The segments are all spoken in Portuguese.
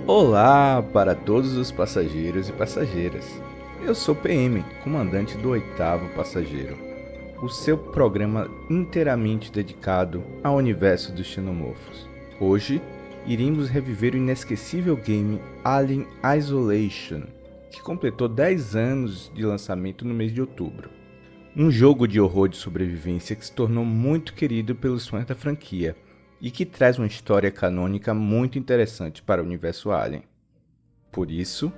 Olá para todos os passageiros e passageiras. Eu sou PM, comandante do 8º Passageiro, o seu programa inteiramente dedicado ao universo dos xenomorfos. Hoje, iremos reviver o inesquecível game Alien Isolation, que completou 10 anos de lançamento no mês de outubro. Um jogo de horror de sobrevivência que se tornou muito querido pelos fãs da franquia, e que traz uma história canônica muito interessante para o universo Alien. Por isso,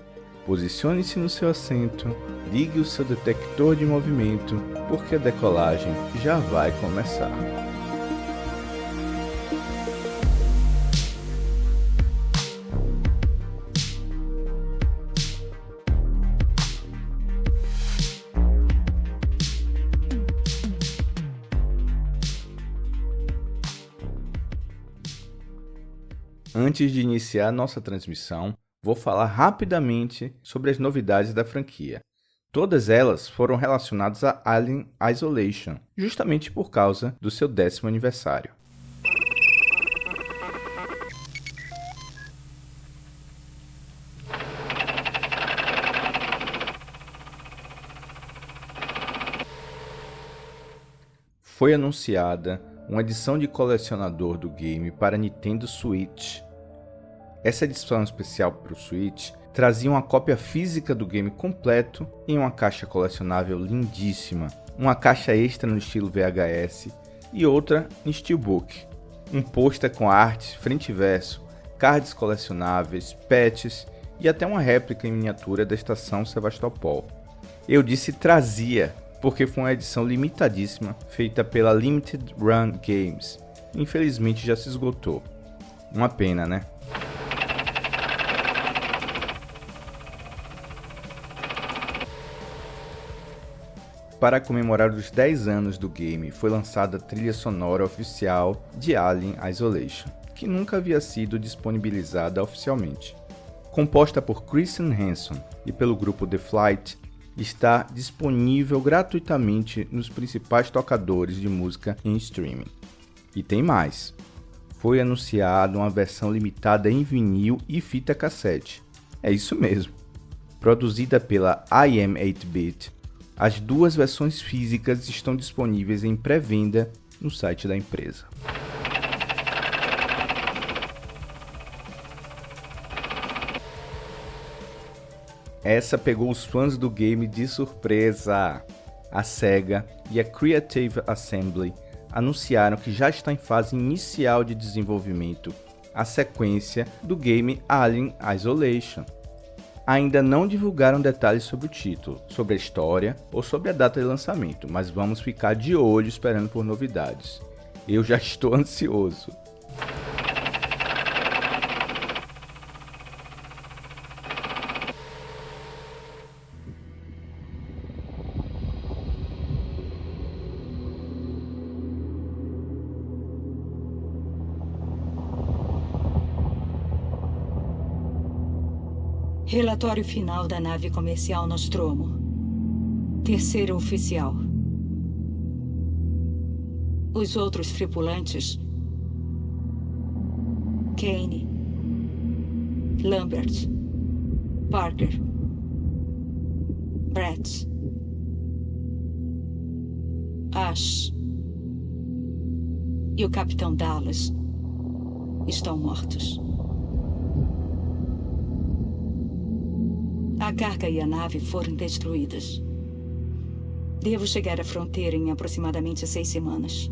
posicione-se no seu assento, ligue o seu detector de movimento, porque a decolagem já vai começar. Antes de iniciar nossa transmissão, vou falar rapidamente sobre as novidades da franquia. Todas elas foram relacionadas a Alien Isolation, justamente por causa do seu 10º aniversário. Foi anunciada uma edição de colecionador do game para Nintendo Switch. Essa edição especial para o Switch trazia uma cópia física do game completo em uma caixa colecionável lindíssima, uma caixa extra no estilo VHS e outra em steelbook, um pôster com artes frente e verso, cards colecionáveis, patches e até uma réplica em miniatura da estação Sevastopol. Eu disse trazia, porque foi uma edição limitadíssima feita pela Limited Run Games. Infelizmente já se esgotou. Uma pena, né? Para comemorar os 10 anos do game, foi lançada a trilha sonora oficial de Alien Isolation, que nunca havia sido disponibilizada oficialmente. Composta por Christian Hanson e pelo grupo The Flight, está disponível gratuitamente nos principais tocadores de música em streaming. E tem mais. Foi anunciada uma versão limitada em vinil e fita cassete. É isso mesmo. Produzida pela I Am 8-Bit, as duas versões físicas estão disponíveis em pré-venda no site da empresa. Essa pegou os fãs do game de surpresa. A Sega e a Creative Assembly anunciaram que já está em fase inicial de desenvolvimento a sequência do game Alien Isolation. Ainda não divulgaram detalhes sobre o título, sobre a história ou sobre a data de lançamento, mas vamos ficar de olho esperando por novidades. Eu já estou ansioso. Relatório final da nave comercial Nostromo. Terceiro oficial. Os outros tripulantes: Kane, Lambert, Parker, Brett, Ash e o Capitão Dallas estão mortos. A carga e a nave foram destruídas. Devo chegar à fronteira em aproximadamente 6 semanas.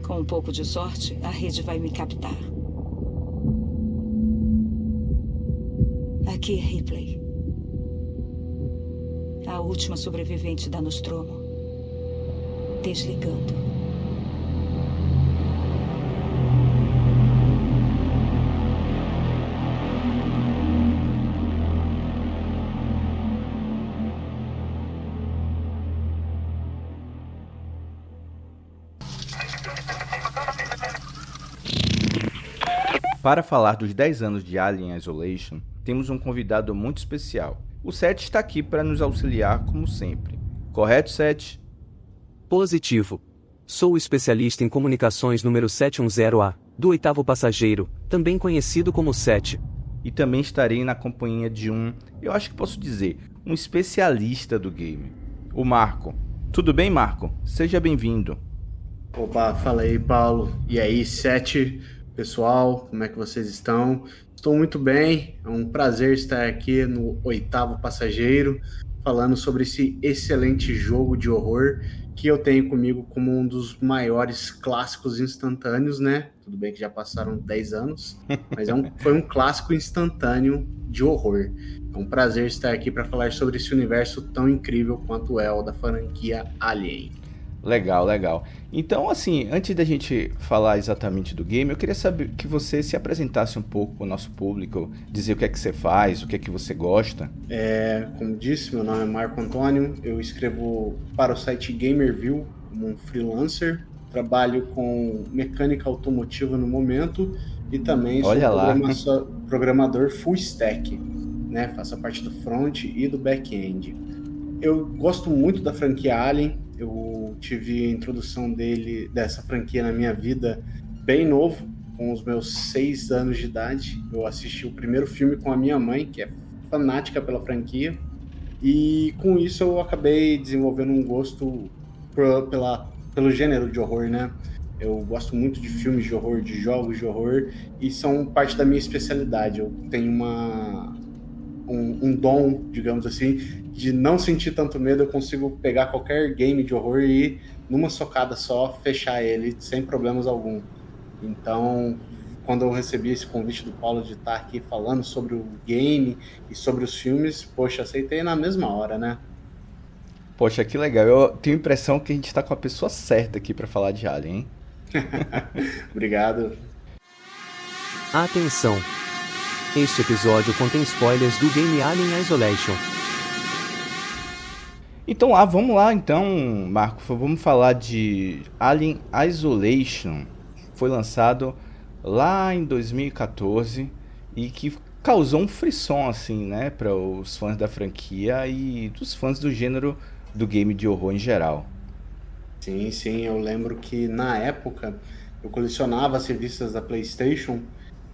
Com um pouco de sorte, a rede vai me captar. Aqui é Ripley, a última sobrevivente da Nostromo. Desligando. Para falar dos 10 anos de Alien Isolation, temos um convidado muito especial. O Seth está aqui para nos auxiliar como sempre. Correto, Seth? Positivo. Sou o especialista em comunicações número 710A, do 8º Passageiro, também conhecido como 7. e também estarei na companhia de eu acho que posso dizer, um especialista do game, o Marco. Tudo bem, Marco? Seja bem-vindo. Opa, fala aí, Paulo. E aí, pessoal, como é que vocês estão? Estou muito bem, é um prazer estar aqui no Oitavo Passageiro, falando sobre esse excelente jogo de horror que eu tenho comigo como um dos maiores clássicos instantâneos, né? Tudo bem que já passaram 10 anos, mas foi um clássico instantâneo de horror. É um prazer estar aqui para falar sobre esse universo tão incrível quanto é o da franquia Alien. Legal, legal. Então, assim, antes da gente falar exatamente do game, eu queria saber que você se apresentasse um pouco para o nosso público, dizer o que é que você faz, o que é que você gosta. Como disse, meu nome é Marco Antônio, eu escrevo para o site Gamerview como um freelancer, trabalho com mecânica automotiva no momento e também sou programador full stack, né? Faço a parte do front e do back-end. Eu gosto muito da franquia Alien. Eu tive a introdução dessa franquia na minha vida bem novo, com os meus 6 anos de idade. Eu assisti o primeiro filme com a minha mãe, que é fanática pela franquia, e com isso eu acabei desenvolvendo um gosto pelo gênero de horror, né? Eu gosto muito de filmes de horror, de jogos de horror, e são parte da minha especialidade. Eu tenho um dom, digamos assim, de não sentir tanto medo. Eu consigo pegar qualquer game de horror e, numa socada só, fechar ele sem problemas algum. Então, quando eu recebi esse convite do Paulo de estar aqui falando sobre o game e sobre os filmes, poxa, aceitei na mesma hora, né? Poxa, que legal. Eu tenho a impressão que a gente está com a pessoa certa aqui para falar de Alien, hein? Obrigado. Atenção! Este episódio contém spoilers do game Alien Isolation. Então vamos lá então, Marco, vamos falar de Alien Isolation. Foi lançado lá em 2014 e que causou um frisson assim, né, para os fãs da franquia e dos fãs do gênero do game de horror em geral. Sim, eu lembro que na época eu colecionava as revistas da PlayStation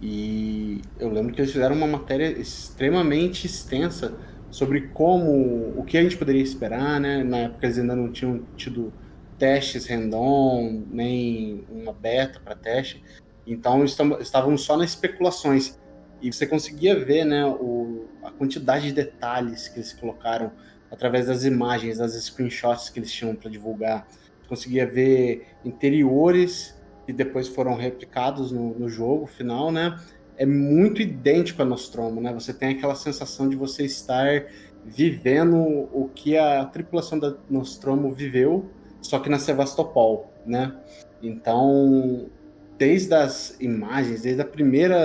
e eu lembro que eles fizeram uma matéria extremamente extensa sobre o que a gente poderia esperar, né? Na época eles ainda não tinham tido testes random, nem uma beta para teste, então estávamos só nas especulações. E você conseguia ver, né, a quantidade de detalhes que eles colocaram através das imagens, das screenshots que eles tinham para divulgar. Você conseguia ver interiores que depois foram replicados no jogo final, né? É muito idêntico a Nostromo, né? Você tem aquela sensação de você estar vivendo o que a tripulação da Nostromo viveu, só que na Sevastopol, né? Então, desde as imagens, desde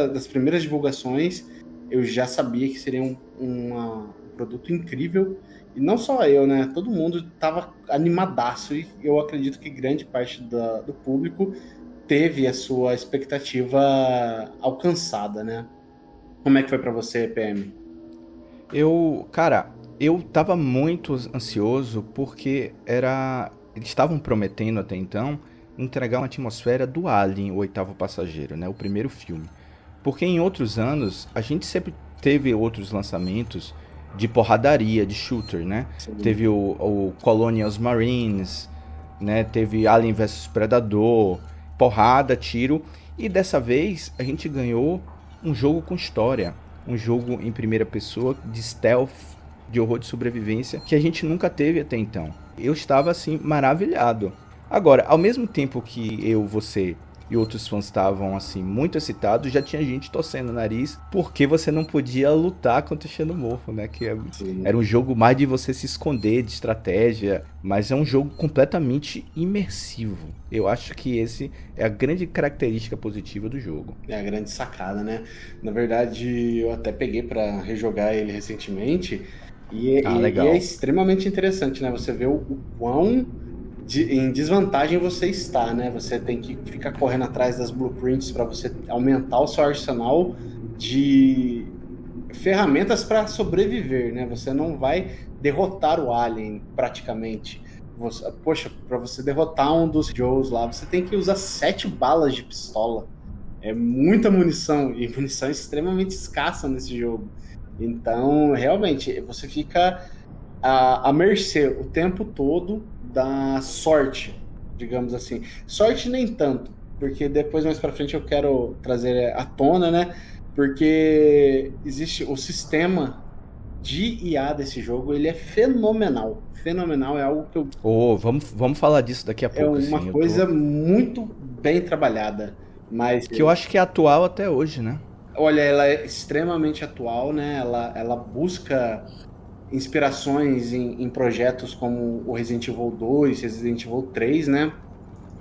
das primeiras divulgações, eu já sabia que seria um produto incrível. E não só eu, né? Todo mundo estava animadaço e eu acredito que grande parte do público teve a sua expectativa alcançada, né? Como é que foi pra você, PM? Eu tava muito ansioso porque eles estavam prometendo até então entregar uma atmosfera do Alien, o Oitavo Passageiro, né? O primeiro filme. Porque em outros anos, a gente sempre teve outros lançamentos de porradaria, de shooter, né? Sim. Teve o Colonials Marines, né? Teve Alien vs Predador, porrada, tiro, e dessa vez a gente ganhou um jogo com história, um jogo em primeira pessoa de stealth, de horror de sobrevivência, que a gente nunca teve até então. Eu estava assim maravilhado. Agora, ao mesmo tempo que você e outros fãs estavam assim muito excitados, já tinha gente torcendo o nariz porque você não podia lutar contra o Xenomorfo, né? Que era um jogo mais de você se esconder, de estratégia, mas é um jogo completamente imersivo. Eu acho que esse é a grande característica positiva do jogo. É a grande sacada, né? Na verdade, eu até peguei para rejogar ele recentemente e é extremamente interessante, né? Você vê o quão em desvantagem você está, né? Você tem que ficar correndo atrás das blueprints para você aumentar o seu arsenal de ferramentas para sobreviver, né? Você não vai derrotar o Alien praticamente. Para você derrotar um dos Joes lá, você tem que usar 7 balas de pistola. É muita munição, e munição extremamente escassa nesse jogo. Então, realmente, você fica à mercê o tempo todo da sorte, digamos assim. Sorte nem tanto, porque depois, mais pra frente, eu quero trazer à tona, né? Porque existe o sistema de IA desse jogo, ele é fenomenal. Fenomenal, é algo que Vamos falar disso daqui a pouco. é uma coisa muito bem trabalhada. Mas que eu acho que é atual até hoje, né? olha, ela é extremamente atual, né? Ela busca inspirações em projetos como o Resident Evil 2, Resident Evil 3, né?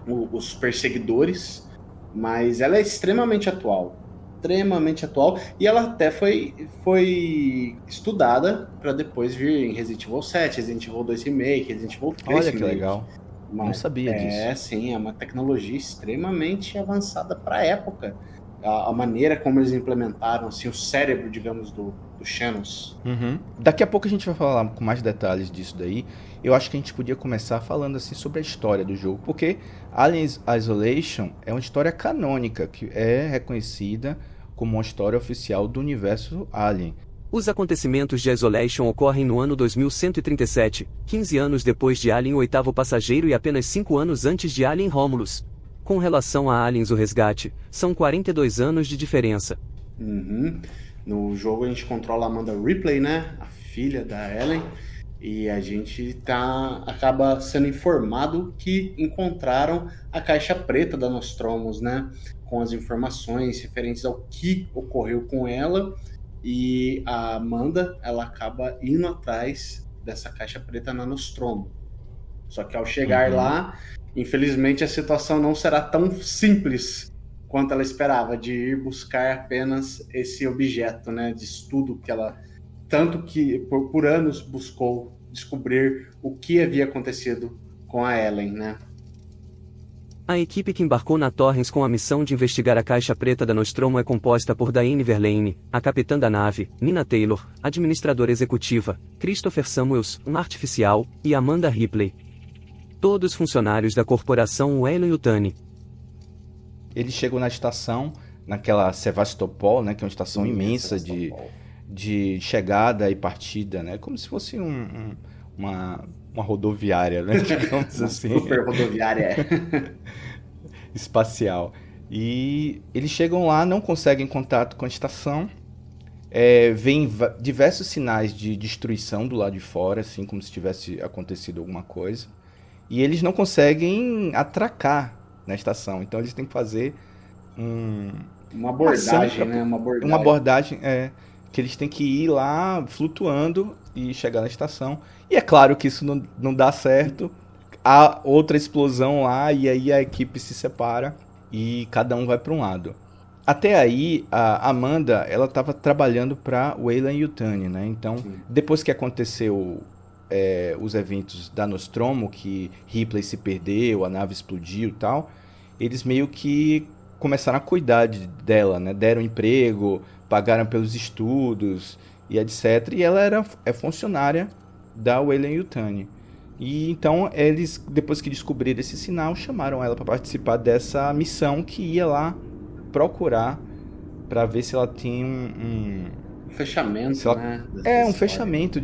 Os Perseguidores. Mas ela é extremamente atual. Extremamente atual. E ela até foi estudada para depois vir em Resident Evil 7, Resident Evil 2 Remake, Resident Evil 3 Olha Remake. que legal. Não sabia disso. É, sim, é uma tecnologia extremamente avançada para a época. A maneira como eles implementaram assim, o cérebro, digamos, do Xenos. Uhum. Daqui a pouco a gente vai falar com mais detalhes disso daí. Eu acho que a gente podia começar falando assim sobre a história do jogo, porque Alien Isolation é uma história canônica, que é reconhecida como uma história oficial do universo Alien. Os acontecimentos de Isolation ocorrem no ano 2137, 15 anos depois de Alien o Oitavo Passageiro e apenas 5 anos antes de Alien Romulus. Com relação a Aliens o Resgate, são 42 anos de diferença. Uhum. No jogo a gente controla a Amanda Ripley, né? A filha da Ellen. E a gente acaba sendo informado que encontraram a caixa preta da Nostromo, né? Com as informações referentes ao que ocorreu com ela. E a Amanda, ela acaba indo atrás dessa caixa preta na Nostromo. Só que ao chegar lá, infelizmente a situação não será tão simples quanto ela esperava, de ir buscar apenas esse objeto, né, de estudo que ela, tanto que por anos buscou descobrir o que havia acontecido com a Ellen, né? A equipe que embarcou na Torrens com a missão de investigar a caixa preta da Nostromo é composta por Diane Verlaine, a capitã da nave, Nina Taylor, administradora executiva, Christopher Samuels, um artificial, e Amanda Ripley. Todos funcionários da corporação Weyland-Yutani. Eles chegam na estação, naquela Sevastopol, né, que é uma estação imensa de chegada e partida, né, como se fosse uma rodoviária, né, digamos assim. Super rodoviária. Espacial. E eles chegam lá, não conseguem contato com a estação, vêm diversos sinais de destruição do lado de fora, assim, como se tivesse acontecido alguma coisa. E eles não conseguem atracar na estação, então eles têm que fazer uma abordagem, né? Uma abordagem, que eles têm que ir lá flutuando e chegar na estação. E é claro que isso não dá certo. Há outra explosão lá e aí a equipe se separa e cada um vai para um lado. Até aí, a Amanda, ela estava trabalhando para Weyland-Yutani, né? Então, depois que aconteceu os eventos da Nostromo, que Ripley se perdeu, a nave explodiu e tal, eles meio que começaram a cuidar dela, né? Deram emprego, pagaram pelos estudos e etc. E ela é funcionária da Weyland-Yutani. E então eles, depois que descobriram esse sinal, chamaram ela para participar dessa missão que ia lá procurar para ver se ela tem um fechamento, né? Um fechamento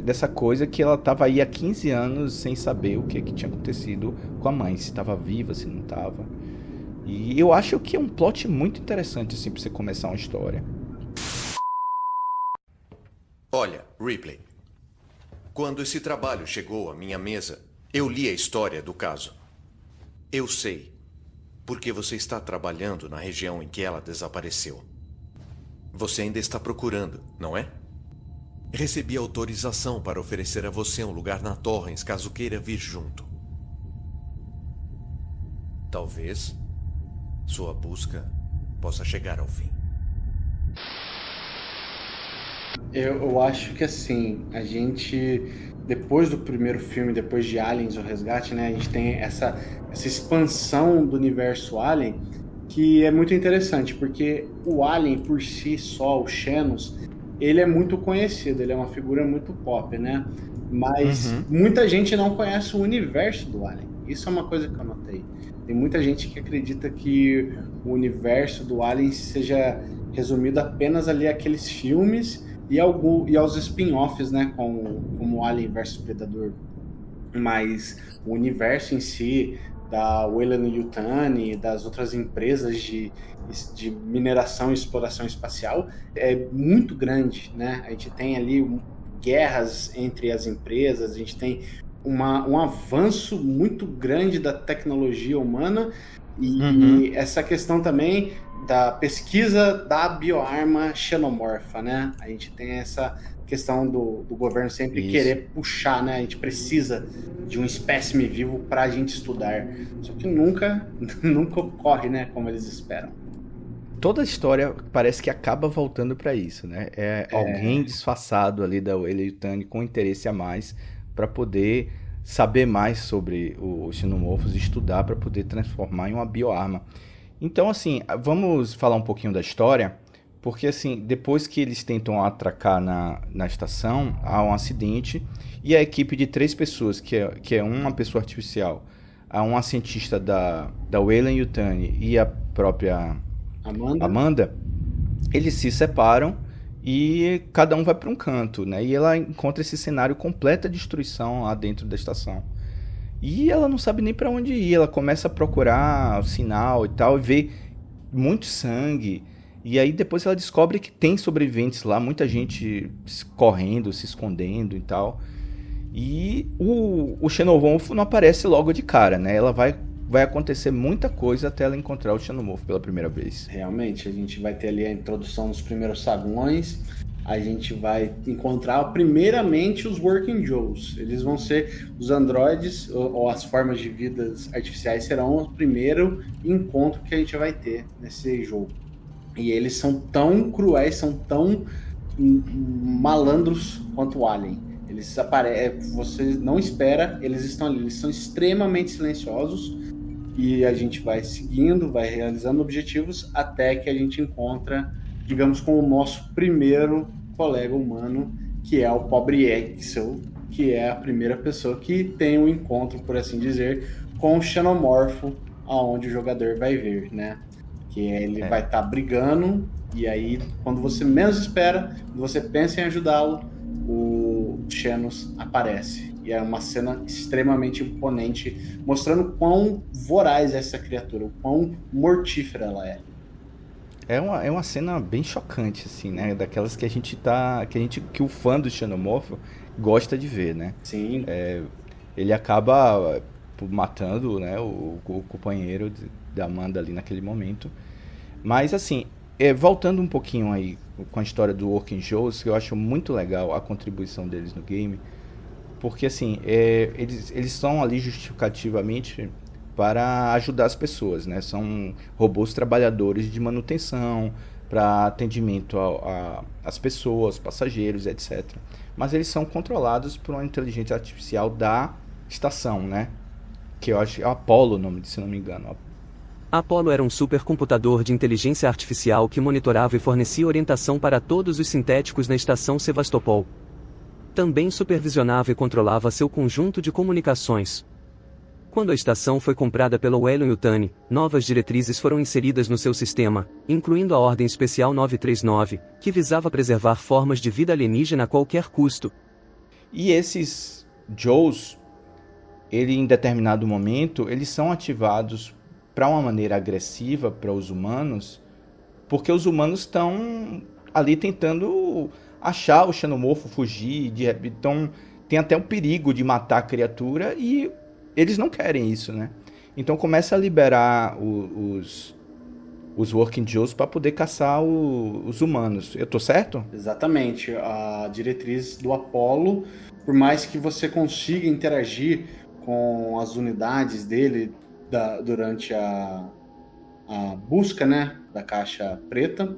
dessa coisa que ela estava aí há 15 anos sem saber o que tinha acontecido com a mãe, se estava viva, se não estava. E eu acho que é um plot muito interessante assim para você começar uma história. Olha, Ripley, quando esse trabalho chegou à minha mesa, eu li a história do caso. Eu sei porque você está trabalhando na região em que ela desapareceu. Você ainda está procurando, não é? Recebi autorização para oferecer a você um lugar na Torrens, caso queira vir junto. Talvez sua busca possa chegar ao fim. Eu acho que assim, a gente, depois do primeiro filme, depois de Aliens, o Resgate, né, a gente tem essa expansão do universo Alien, que é muito interessante, porque o Alien por si só, o Xenos, ele é muito conhecido, ele é uma figura muito pop, né? Mas muita gente não conhece o universo do Alien. Isso é uma coisa que eu notei. Tem muita gente que acredita que o universo do Alien seja resumido apenas ali àqueles filmes e aos spin-offs, né, como Alien vs Predador. Mas o universo em si, da Weyland-Yutani, das outras empresas de mineração e exploração espacial, é muito grande, né? A gente tem ali guerras entre as empresas, a gente tem um avanço muito grande da tecnologia humana e essa questão também da pesquisa da bioarma xenomorfa, né? A gente tem essa questão do governo sempre querer puxar, né? A gente precisa de um espécime vivo para a gente estudar. Só que nunca ocorre, né? Como eles esperam. Toda a história parece que acaba voltando para isso, né? Alguém disfarçado ali da Weyland-Yutani com interesse a mais para poder saber mais sobre os xenomorfos e estudar para poder transformar em uma bioarma. Então, assim, vamos falar um pouquinho da história, porque, assim, depois que eles tentam atracar na estação, há um acidente e a equipe de 3 pessoas, que é uma pessoa artificial, uma cientista da Weyland-Yutani e a própria Amanda, eles se separam e cada um vai para um canto, né? E ela encontra esse cenário completa destruição lá dentro da estação. E ela não sabe nem para onde ir. Ela começa a procurar o sinal e tal, e vê muito sangue. E aí depois ela descobre que tem sobreviventes lá, muita gente correndo, se escondendo e tal. E o xenomorfo não aparece logo de cara, né? Ela vai acontecer muita coisa até ela encontrar o xenomorfo pela primeira vez. Realmente, a gente vai ter ali a introdução dos primeiros saguões, a gente vai encontrar primeiramente os Working Joes. Eles vão ser os androides, ou as formas de vidas artificiais serão o primeiro encontro que a gente vai ter nesse jogo. E eles são tão cruéis, são tão malandros quanto o Alien. Eles aparecem, você não espera, eles estão ali, eles são extremamente silenciosos. E a gente vai seguindo, vai realizando objetivos até que a gente encontra, digamos, com o nosso primeiro colega humano, que é o pobre Axel, que é a primeira pessoa que tem um encontro, por assim dizer, com o xenomorfo, aonde o jogador vai ver, né? Que ele vai estar brigando, e aí, quando você menos espera, quando você pensa em ajudá-lo, o Xenos aparece. E é uma cena extremamente imponente, mostrando quão voraz é essa criatura, o quão mortífera ela é. É uma cena bem chocante, assim, né? Daquelas que o fã do xenomorfo gosta de ver, né? Sim. Ele acaba matando, né, o companheiro da Amanda ali naquele momento. Mas, assim, voltando um pouquinho aí com a história do Working Joes, que eu acho muito legal a contribuição deles no game, porque, assim, eles estão ali justificativamente para ajudar as pessoas, né? São robôs trabalhadores de manutenção, para atendimento às pessoas, passageiros, etc. Mas eles são controlados por uma inteligência artificial da estação, né? Que eu acho que é o Apollo o nome, se não me engano. Apollo era um supercomputador de inteligência artificial que monitorava e fornecia orientação para todos os sintéticos na estação Sevastopol. Também supervisionava e controlava seu conjunto de comunicações. Quando a estação foi comprada pela Weyland-Yutani, novas diretrizes foram inseridas no seu sistema, incluindo a Ordem Especial 939, que visava preservar formas de vida alienígena a qualquer custo. E esses Joes, em determinado momento, eles são ativados para uma maneira agressiva para os humanos, porque os humanos estão ali tentando achar o xenomorfo, fugir, então tem até o perigo de matar a criatura e eles não querem isso, né? Então começa a liberar os Working Joes para poder caçar os humanos. Eu tô certo? Exatamente. A diretriz do Apollo, por mais que você consiga interagir com as unidades dele durante a busca, né, da caixa preta,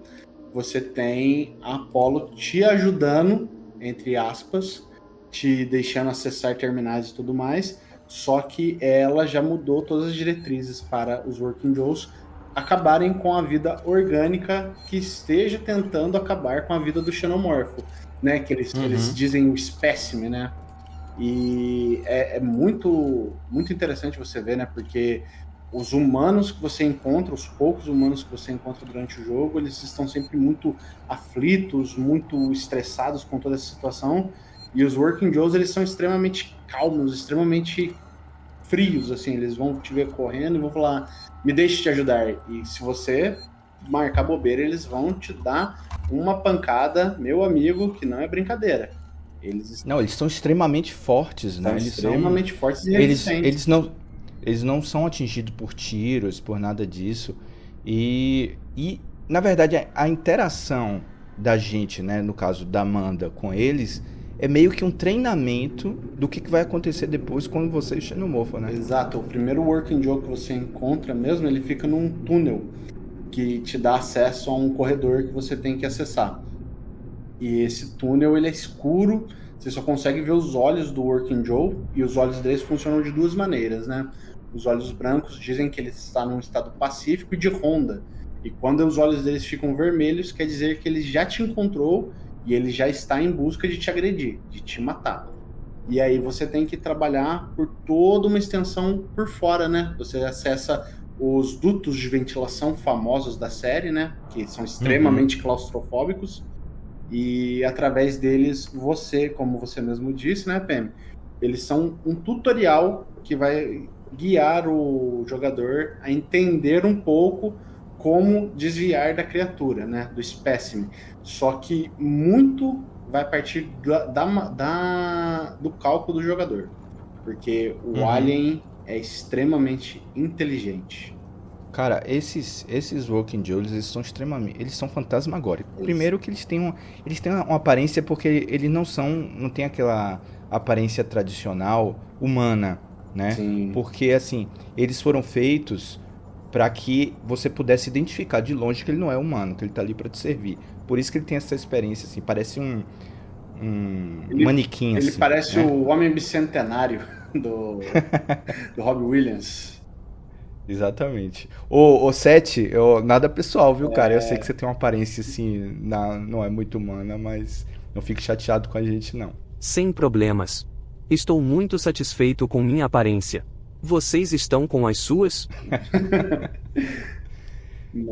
você tem a Apollo te ajudando, entre aspas, te deixando acessar terminais e tudo mais, só que ela já mudou todas as diretrizes para os Working Joes acabarem com a vida orgânica que esteja tentando acabar com a vida do xenomorfo, né? Que eles dizem o espécime, né? E é muito, muito interessante você ver, né? Porque os humanos que você encontra, os poucos humanos que você encontra durante o jogo, eles estão sempre muito aflitos, muito estressados com toda essa situação, e os Working Joes, eles são extremamente calmos, extremamente frios, assim, eles vão te ver correndo e vão falar, me deixe te ajudar, e se você marcar bobeira, eles vão te dar uma pancada, meu amigo, que não é brincadeira. Eles são extremamente fortes, né? Eles extremamente fortes e eles não são atingidos por tiros, por nada disso. E na verdade, a interação da gente, né, no caso da Amanda com eles, é meio que um treinamento do que vai acontecer depois quando você é xenomorfo, né? Exato. O primeiro Working Joe que você encontra mesmo, ele fica num túnel que te dá acesso a um corredor que você tem que acessar. E esse túnel, ele é escuro, você só consegue ver os olhos do Working Joe, e os olhos deles funcionam de duas maneiras, né? Os olhos brancos dizem que ele está num estado pacífico e de ronda. E quando os olhos deles ficam vermelhos, quer dizer que ele já te encontrou e ele já está em busca de te agredir, de te matar. E aí você tem que trabalhar por toda uma extensão por fora, né? Você acessa os dutos de ventilação famosos da série, né? Que são extremamente claustrofóbicos. E através deles, você, como você mesmo disse, né, Pam? Eles são um tutorial que vai guiar o jogador a entender um pouco como desviar da criatura, né? Do espécime. Só que muito vai partir do cálculo do jogador. Porque o Alien é extremamente inteligente. Cara, esses Walking Joes, eles são extremamente... Eles são fantasmagóricos. Primeiro que eles têm uma aparência, porque eles não tem aquela aparência tradicional humana, né? Sim. Porque, assim, eles foram feitos para que você pudesse identificar de longe que ele não é humano, que ele tá ali para te servir. Por isso que ele tem essa experiência, assim, parece um manequim, assim. Ele parece, né, o homem bicentenário do Robbie Williams. Exatamente. Ô Sete, nada pessoal, viu, cara? Eu sei que você tem uma aparência, assim, não é muito humana, mas não fique chateado com a gente, não. Sem problemas. Estou muito satisfeito com minha aparência. Vocês estão com as suas?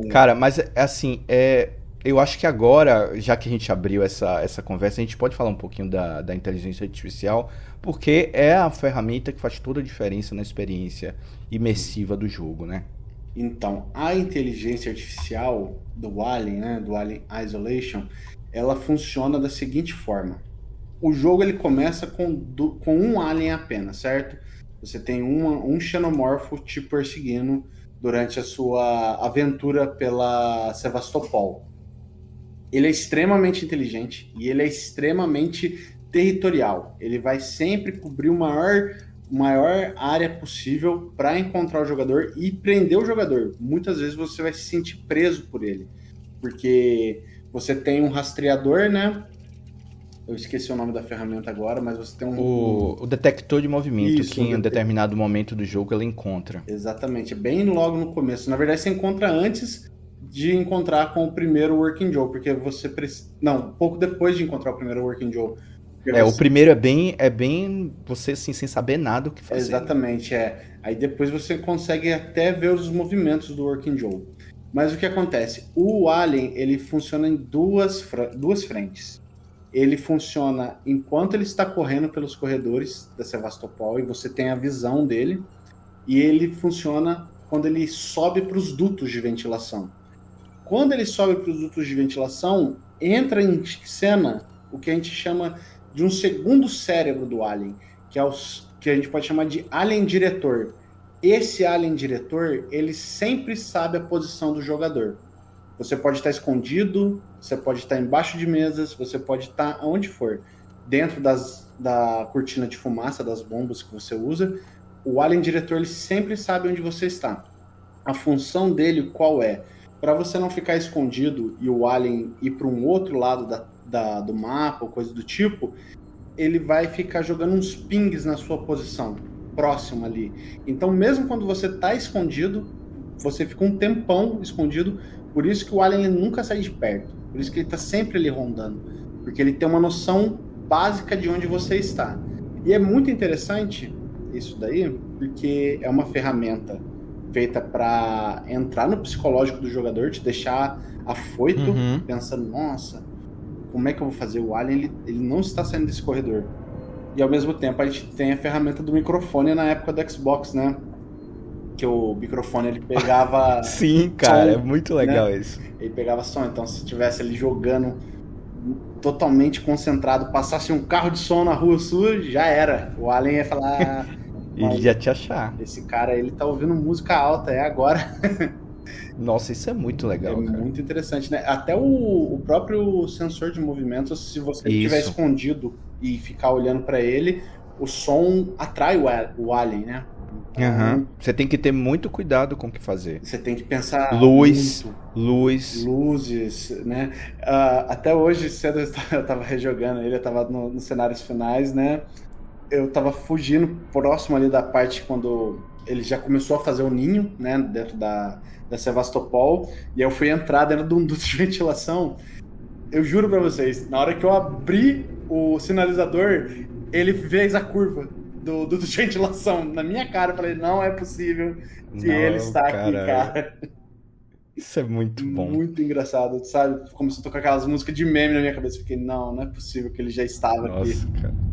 Cara, mas assim, eu acho que agora, já que a gente abriu essa conversa, a gente pode falar um pouquinho da inteligência artificial, porque é a ferramenta que faz toda a diferença na experiência imersiva do jogo, né? Então, a inteligência artificial do Alien, né, do Alien Isolation, ela funciona da seguinte forma. O jogo ele começa com um alien apenas, certo? Você tem um xenomorfo te perseguindo durante a sua aventura pela Sevastopol. Ele é extremamente inteligente e ele é extremamente territorial. Ele vai sempre cobrir o maior área possível para encontrar o jogador e prender o jogador. Muitas vezes você vai se sentir preso por ele, porque você tem um rastreador, né? Eu esqueci o nome da ferramenta agora, mas você tem o detector de movimento, Isso, que em um determinado momento do jogo ele encontra. Exatamente, bem logo no começo. Na verdade, você encontra antes de encontrar com o primeiro Working Joe, porque você precisa... Não, pouco depois de encontrar o primeiro Working Joe. O primeiro é bem você assim, sem saber nada o que fazer. Exatamente, Aí depois você consegue até ver os movimentos do Working Joe. Mas o que acontece? O Alien, ele funciona em duas frentes. Ele funciona enquanto ele está correndo pelos corredores da Sevastopol e você tem a visão dele. E ele funciona quando ele sobe para os dutos de ventilação. Quando ele sobe para os dutos de ventilação, entra em cena o que a gente chama de um segundo cérebro do Alien, que é que a gente pode chamar de Alien Diretor. Esse Alien Diretor, ele sempre sabe a posição do jogador. Você pode estar escondido, você pode estar embaixo de mesas, você pode estar onde for. Dentro da cortina de fumaça, das bombas que você usa, o Alien Diretor ele sempre sabe onde você está. A função dele qual é? Para você não ficar escondido e o Alien ir para um outro lado do mapa ou coisa do tipo, ele vai ficar jogando uns pings na sua posição, próximo ali. Então, mesmo quando você está escondido, você fica um tempão escondido. Por isso que o Alien ele nunca sai de perto. Por isso que ele está sempre ali rondando. Porque ele tem uma noção básica de onde você está. E é muito interessante isso daí, porque é uma ferramenta feita para entrar no psicológico do jogador, te deixar afoito, pensando, nossa, como é que eu vou fazer? O Alien, ele não está saindo desse corredor. E ao mesmo tempo a gente tem a ferramenta do microfone na época do Xbox, né? Que o microfone ele pegava Sim, cara, som, é muito legal, né? isso. Ele pegava som, então se tivesse ali jogando totalmente concentrado, passasse um carro de som na rua sua, já era. O Alien ia falar, Ele ia te achar. esse cara, ele tá ouvindo música alta, é agora. Nossa, isso é muito legal, É cara. muito interessante, né? Até o próprio sensor de movimento, se você estiver Isso. escondido e ficar olhando pra ele, o som atrai o alien, né? Então, Você tem que ter muito cuidado com o que fazer. você tem que pensar Luz, muito. luz. Luzes, né? Até hoje, cedo eu tava rejogando ele, eu tava nos cenários finais, né? Eu tava fugindo próximo ali da parte quando ele já começou a fazer o ninho, né? Dentro da Sevastopol. E aí eu fui entrar dentro de um duto de ventilação. Eu juro pra vocês, na hora que eu abri o sinalizador, ele fez a curva do duto de ventilação na minha cara. Eu falei, não é possível que Não, ele está aqui, cara. cara. Isso é muito bom. Muito engraçado, sabe? Começou a tocar aquelas músicas de meme na minha cabeça. Fiquei, não é possível que ele já estava aqui. Nossa, cara.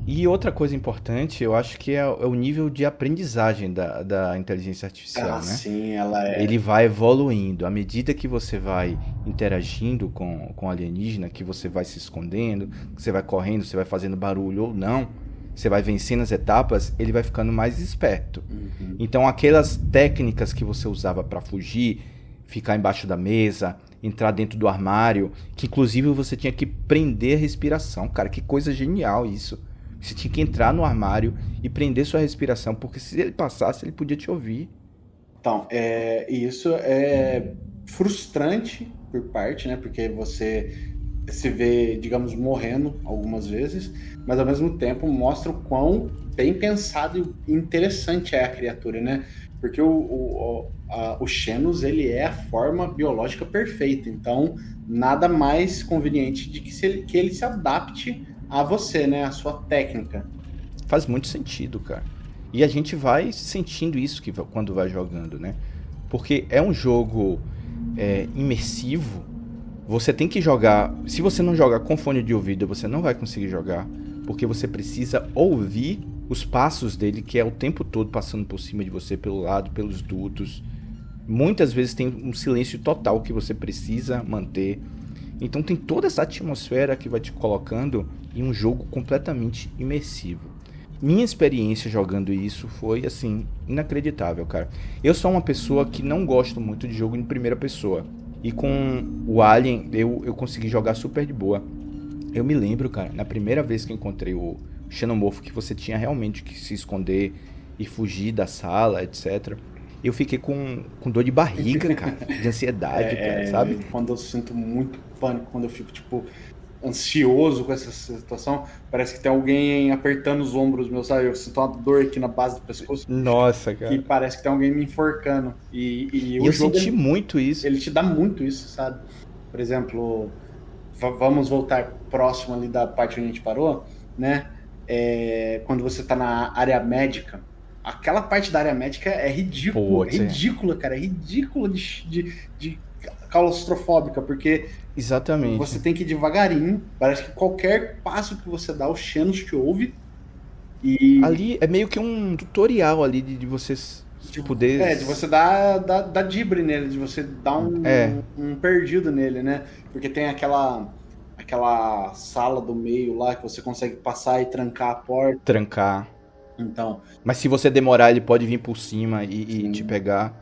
E outra coisa importante, eu acho que é o nível de aprendizagem da inteligência artificial, né? Sim, ela é. Ele vai evoluindo. À medida que você vai interagindo com o alienígena, que você vai se escondendo, que você vai correndo, você vai fazendo barulho ou não, você vai vencendo as etapas, ele vai ficando mais esperto. Então aquelas técnicas que você usava para fugir, ficar embaixo da mesa, entrar dentro do armário, que inclusive você tinha que prender a respiração. Cara, que coisa genial isso. Você tinha que entrar no armário e prender sua respiração, porque se ele passasse, ele podia te ouvir. Então, isso é frustrante por parte, né? Porque você se vê, digamos, morrendo algumas vezes, mas ao mesmo tempo mostra o quão bem pensado e interessante é a criatura, né? Porque o Xenos, ele é a forma biológica perfeita, então nada mais conveniente de que ele se adapte a você, né? A sua técnica. Faz muito sentido, cara. E a gente vai sentindo isso quando vai jogando, né? Porque é um jogo imersivo. Você tem que jogar... Se você não jogar com fone de ouvido, você não vai conseguir jogar. Porque você precisa ouvir os passos dele, que é o tempo todo passando por cima de você, pelo lado, pelos dutos. Muitas vezes tem um silêncio total que você precisa manter. Então tem toda essa atmosfera que vai te colocando em um jogo completamente imersivo. Minha experiência jogando isso foi, assim, inacreditável, cara. Eu sou uma pessoa que não gosto muito de jogo em primeira pessoa. E com o Alien, eu consegui jogar super de boa. Eu me lembro, cara, na primeira vez que eu encontrei o Xenomorfo, que você tinha realmente que se esconder e fugir da sala, etc. Eu fiquei com dor de barriga, cara, de ansiedade, cara, sabe? Quando eu sinto muito pânico, quando eu fico, tipo, ansioso com essa situação, parece que tem alguém apertando os ombros meus, sabe? Eu sinto uma dor aqui na base do pescoço. Nossa, cara. Que parece que tem alguém me enforcando. E o eu jogo, senti muito isso. Ele te dá muito isso, sabe? Por exemplo, vamos voltar próximo ali da parte onde a gente parou, né? Quando você tá na área médica, aquela parte da área médica é ridícula. Ridícula, cara. É ridícula de claustrofóbica, porque exatamente. Você tem que ir devagarinho. Parece que qualquer passo que você dá, o Xenos te ouve. E ali é meio que um tutorial ali de você poder... de você dar dibre nele, de você dar um perdido nele, né? Porque tem aquela sala do meio lá que você consegue passar e trancar a porta. Trancar. Então, mas se você demorar, ele pode vir por cima e te pegar.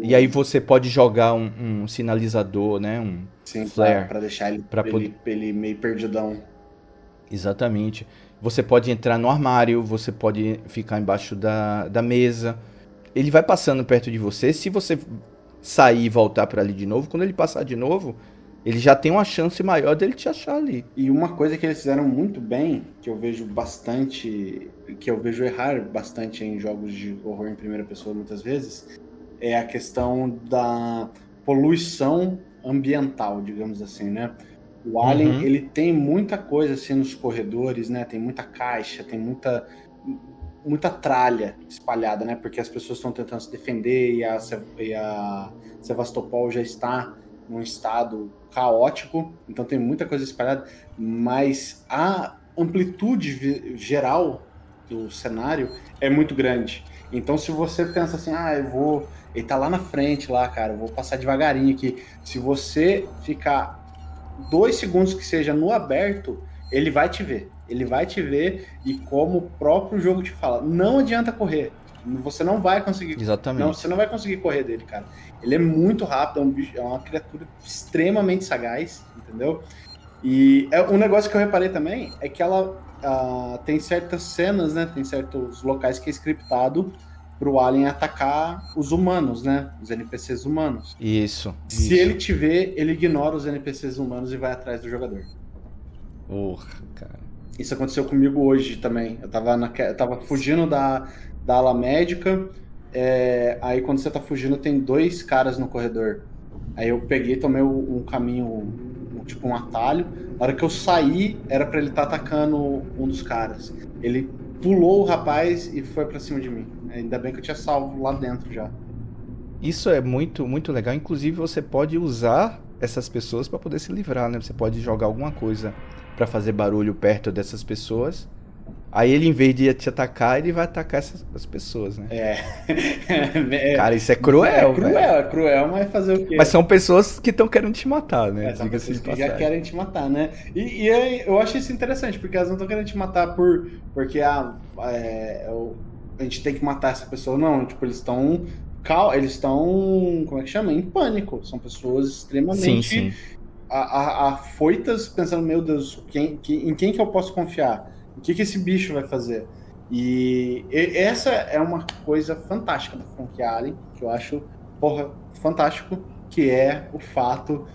E aí você pode jogar um sinalizador, né? Um flare. Pra deixar ele meio perdidão. Exatamente. Você pode entrar no armário, você pode ficar embaixo da mesa. Ele vai passando perto de você. Se você sair e voltar para ali de novo, quando ele passar de novo, ele já tem uma chance maior dele te achar ali. E uma coisa que eles fizeram muito bem, que eu vejo errar bastante em jogos de horror em primeira pessoa muitas vezes, é a questão da poluição ambiental, digamos assim, né? O Alien, ele tem muita coisa assim nos corredores, né? Tem muita caixa, tem muita muita tralha espalhada, né? Porque as pessoas estão tentando se defender e a Sevastopol já está num estado caótico, então tem muita coisa espalhada, mas a amplitude geral do cenário é muito grande. Então, se você pensa assim, ele tá lá na frente, lá, cara, eu vou passar devagarinho aqui. Se você ficar 2 segundos que seja no aberto, ele vai te ver. Ele vai te ver, e como o próprio jogo te fala, não adianta correr. Você não vai conseguir. Exatamente. Não, você não vai conseguir correr dele, cara. Ele é muito rápido, é um bicho, é uma criatura extremamente sagaz, entendeu? E um negócio que eu reparei também é que ela tem certas cenas, né? Tem certos locais que é scriptado pro Alien atacar os humanos, né? Os NPCs humanos. Isso. Se ele te vê, ele ignora os NPCs humanos e vai atrás do jogador. Porra, cara. Isso aconteceu comigo hoje também. Eu tava fugindo da ala médica. Aí quando você tá fugindo, tem 2 caras no corredor. Aí eu peguei, tomei um caminho, tipo um atalho. Na hora que eu saí, era pra ele estar atacando um dos caras. Ele pulou o rapaz e foi pra cima de mim. Ainda bem que eu tinha salvo lá dentro já. Isso é muito, muito legal. Inclusive, você pode usar essas pessoas para poder se livrar, né? Você pode jogar alguma coisa para fazer barulho perto dessas pessoas. Aí ele, em vez de te atacar, ele vai atacar essas pessoas, né? Cara, isso é cruel, velho. É cruel, mas fazer o quê? Mas são pessoas que estão querendo te matar, né? São pessoas que já querem te matar, né? E eu acho isso interessante, porque elas não estão querendo te matar porque a gente tem que matar essa pessoa. Não, tipo, eles estão, como é que chama? Em pânico. São pessoas extremamente afoitas, pensando, meu Deus, em quem que eu posso confiar? O que esse bicho vai fazer? E essa é uma coisa fantástica da franquia Alien, que eu acho, fantástico, que é o fato,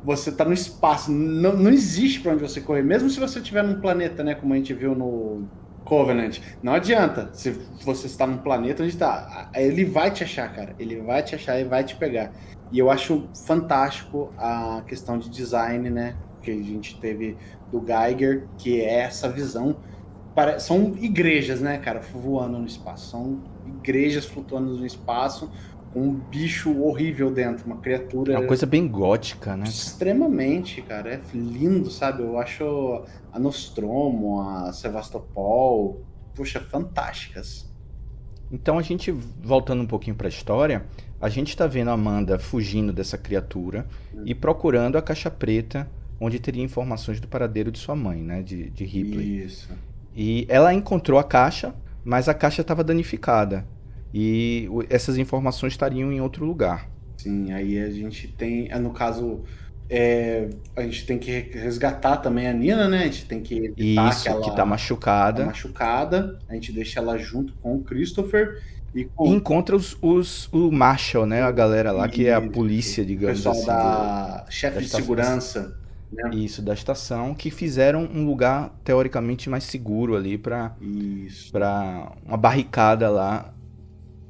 você tá no espaço, não existe pra onde você correr, mesmo se você estiver num planeta, né, como a gente viu no Covenant, não adianta, se você está num planeta onde tá, ele vai te achar, cara, ele vai te achar e vai te pegar. E eu acho fantástico a questão de design, né, que a gente teve do Geiger, que é essa visão. São igrejas, né, cara, voando no espaço. São igrejas flutuando no espaço com um bicho horrível dentro, uma criatura... É uma coisa bem gótica, né? Extremamente, cara. É lindo, sabe? Eu acho a Nostromo, a Sevastopol, puxa, fantásticas. Então, a gente, voltando um pouquinho pra história, a gente tá vendo a Amanda fugindo dessa criatura e procurando a caixa preta, onde teria informações do paradeiro de sua mãe, né, de Ripley. Isso. E ela encontrou a caixa, mas a caixa estava danificada. E essas informações estariam em outro lugar. Sim, aí a gente tem, no caso, a gente tem que resgatar também a Nina, né? A gente tem que evitar que ela tá machucada. A gente deixa ela junto com o Christopher. E encontra o Marshall, né? A galera lá, que é a polícia, digamos assim. O pessoal da chefe de segurança. Né? Isso, da estação, que fizeram um lugar teoricamente mais seguro ali pra uma barricada lá.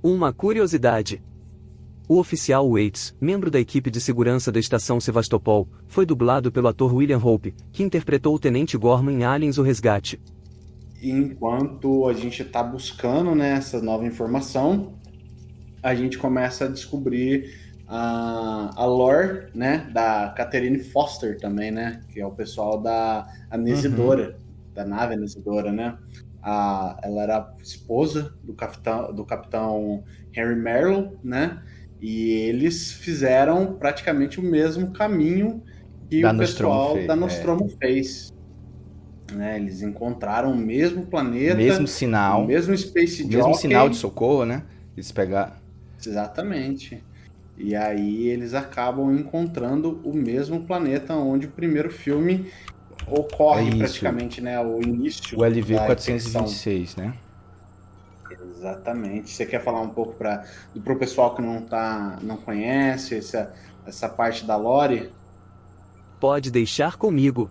Uma curiosidade. O oficial Waits, membro da equipe de segurança da estação Sevastopol, foi dublado pelo ator William Hope, que interpretou o Tenente Gorman em Aliens: O Resgate. Enquanto a gente está buscando, né, essa nova informação, a gente começa a descobrir a lore, né, da Catherine Foster também, né, que é o pessoal da Anesidora, da nave Anesidora, né. Ela era esposa do capitão Henry Merrill, né, e eles fizeram praticamente o mesmo caminho que o pessoal da Nostromo fez. Né, eles encontraram o mesmo planeta, mesmo sinal, o mesmo Space Jockey, mesmo sinal de socorro, né? Eles pegaram. Exatamente. E aí eles acabam encontrando o mesmo planeta onde o primeiro filme ocorre praticamente, né? O início. O LV-426, né? Exatamente. Você quer falar um pouco pro pessoal que não conhece essa parte da lore? Pode deixar comigo.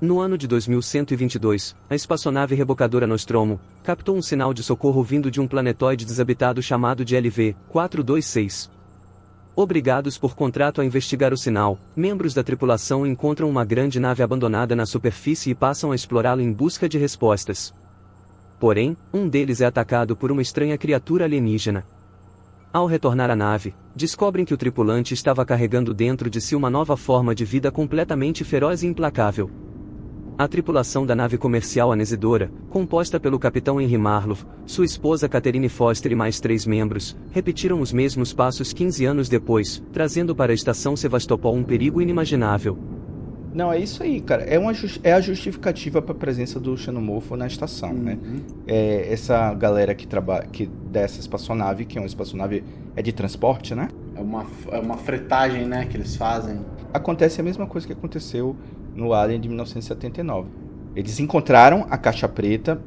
No ano de 2122, a espaçonave rebocadora Nostromo captou um sinal de socorro vindo de um planetoide desabitado chamado de LV-426. Obrigados por contrato a investigar o sinal, membros da tripulação encontram uma grande nave abandonada na superfície e passam a explorá-la em busca de respostas. Porém, um deles é atacado por uma estranha criatura alienígena. Ao retornar à nave, descobrem que o tripulante estava carregando dentro de si uma nova forma de vida completamente feroz e implacável. A tripulação da nave comercial Anesidora, composta pelo capitão Henry Marlowe, sua esposa Catherine Foster e mais 3 membros, repetiram os mesmos passos 15 anos depois, trazendo para a estação Sevastopol um perigo inimaginável. Não, é isso aí, cara. É a justificativa para a presença do xenomorfo na estação, né? Essa galera que trabalha dessa espaçonave, que é uma espaçonave de transporte, né? É uma fretagem, né, que eles fazem. Acontece a mesma coisa que aconteceu no Alien de 1979. Eles encontraram a caixa preta,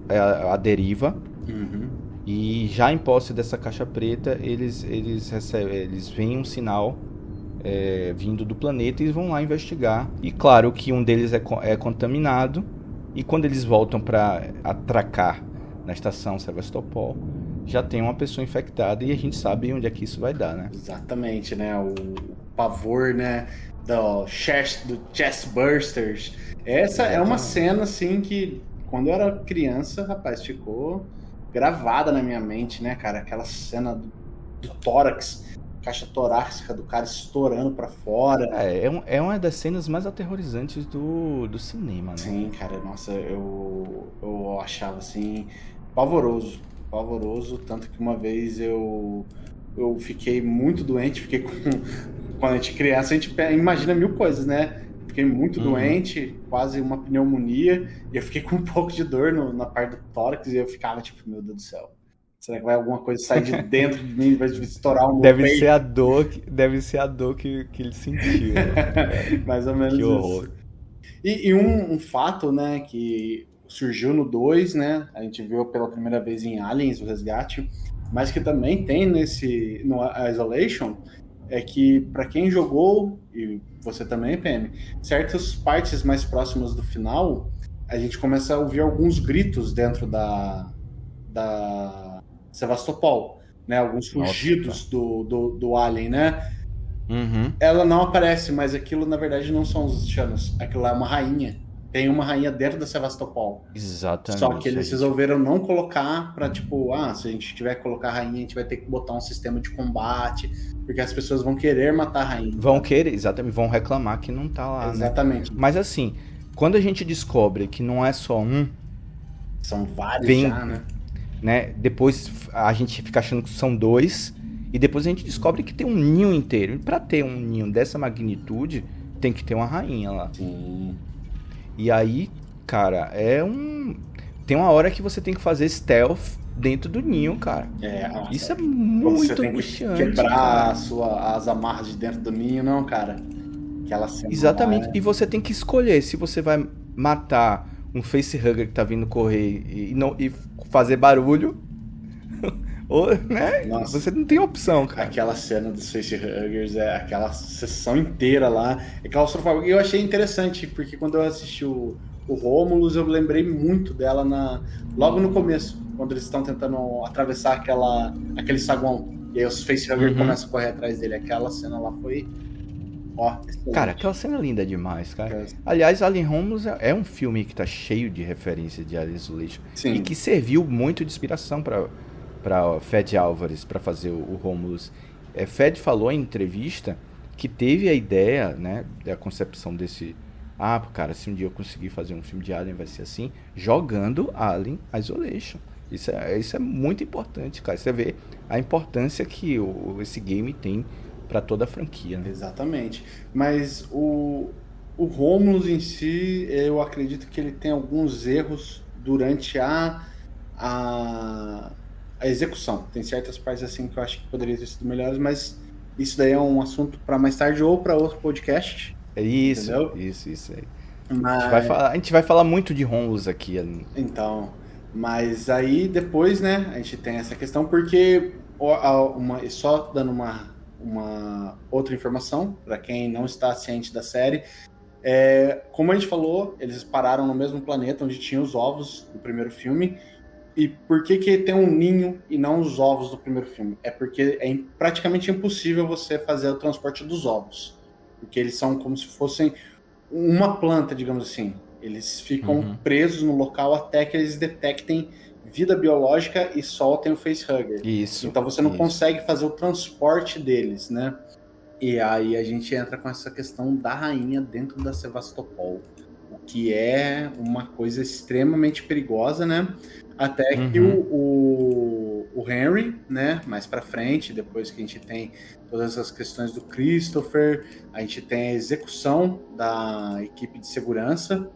a deriva, e já em posse dessa caixa preta, eles veem um sinal vindo do planeta e vão lá investigar. E claro que um deles é contaminado, e quando eles voltam para atracar na estação Sevastopol, já tem uma pessoa infectada e a gente sabe onde é que isso vai dar, né? Exatamente, né? O pavor, né? Do Chest Bursters. Essa é uma cena, assim, que quando eu era criança, rapaz, ficou gravada na minha mente, né, cara? Aquela cena do tórax, caixa torácica do cara estourando pra fora. É uma das cenas mais aterrorizantes do cinema, né? Sim, cara, nossa, eu achava, assim, pavoroso, tanto que uma vez eu fiquei muito doente, quando a gente é criança, a gente imagina mil coisas, né? Fiquei muito doente, quase uma pneumonia, e eu fiquei com um pouco de dor na parte do tórax, e eu ficava tipo, meu Deus do céu, será que vai alguma coisa sair de dentro de mim, vai estourar um Deve ser a dor que ele sentiu. Né? Mais ou menos que horror. Isso. E um fato, né, que surgiu no 2, né, a gente viu pela primeira vez em Aliens, o Resgate, mas que também tem no Isolation, é que para quem jogou, e você também, PM, certas partes mais próximas do final, a gente começa a ouvir alguns gritos dentro da Sevastopol, né? Alguns rugidos do Alien, né? Ela não aparece, mas aquilo na verdade não são os Xanos, aquilo lá é uma rainha. Tem uma rainha dentro da Sevastopol. Exatamente. Só que eles resolveram não colocar pra, tipo, se a gente tiver que colocar a rainha, a gente vai ter que botar um sistema de combate, porque as pessoas vão querer matar a rainha. Vão querer, exatamente, vão reclamar que não tá lá, exatamente. Né? Mas assim, quando a gente descobre que não é só um... São vários já, né? Depois a gente fica achando que são 2, e depois a gente descobre que tem um ninho inteiro. E pra ter um ninho dessa magnitude, tem que ter uma rainha lá. Sim. E aí, cara, tem uma hora que você tem que fazer stealth dentro do ninho, cara. Isso é muito angustiante. Quebrar as amarras de dentro do ninho, não, cara. Aquela cena. Exatamente. E você tem que escolher se você vai matar um facehugger que tá vindo correr e fazer barulho. Ou, né? Nossa, você não tem opção, cara. Aquela cena dos facehuggers, aquela sessão inteira lá, é claustrofóbica. E eu achei interessante, porque quando eu assisti o Romulus, eu lembrei muito dela logo no começo, quando eles estão tentando atravessar aquele saguão. E aí os facehuggers começam a correr atrás dele. Aquela cena lá foi... Cara, aquela cena é linda demais, cara. Aliás, Alien Romulus é um filme que tá cheio de referências de Alien Isolation. Sim. E que serviu muito de inspiração para Fed Álvares para fazer o Romulus. Fed falou em entrevista que teve a ideia, né, da concepção desse... cara, se um dia eu conseguir fazer um filme de Alien vai ser assim, jogando Alien Isolation. Isso é muito importante, cara. Você vê a importância que esse game tem para toda a franquia, né? Exatamente. Mas o Romulus em si, eu acredito que ele tem alguns erros durante a execução. Tem certas partes assim que eu acho que poderiam ter sido melhores, mas isso daí é um assunto para mais tarde ou para outro podcast. Isso, entendeu? Isso aí. Mas... A gente vai falar muito de Romulus aqui. Então, mas aí depois, né, a gente tem essa questão, porque só dando uma outra informação para quem não está ciente da série, como a gente falou, eles pararam no mesmo planeta onde tinha os ovos do primeiro filme. E por que tem um ninho e não os ovos do primeiro filme? É porque é praticamente impossível você fazer o transporte dos ovos. Porque eles são como se fossem uma planta, digamos assim. Eles ficam presos no local até que eles detectem vida biológica e Sol tem o facehugger. Isso. Então você não isso. consegue fazer o transporte deles, né? E aí a gente entra com essa questão da rainha dentro da Sevastopol, o que é uma coisa extremamente perigosa, né? Até que o Henry, né, mais pra frente, depois que a gente tem todas as questões do Christopher, a gente tem a execução da equipe de segurança,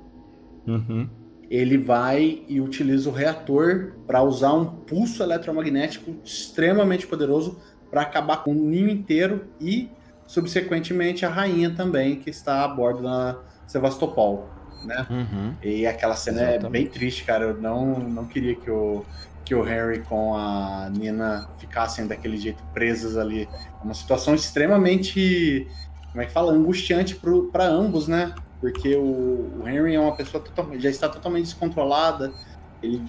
ele vai e utiliza o reator para usar um pulso eletromagnético extremamente poderoso para acabar com o ninho inteiro e, subsequentemente, a rainha também, que está a bordo da Sevastopol, né? E aquela cena é bem triste, cara. Eu não queria que o Henry com a Nina ficassem daquele jeito presos ali. É uma situação extremamente, como é que fala, angustiante para ambos, né? Porque o Henry é uma pessoa já está totalmente descontrolada, ele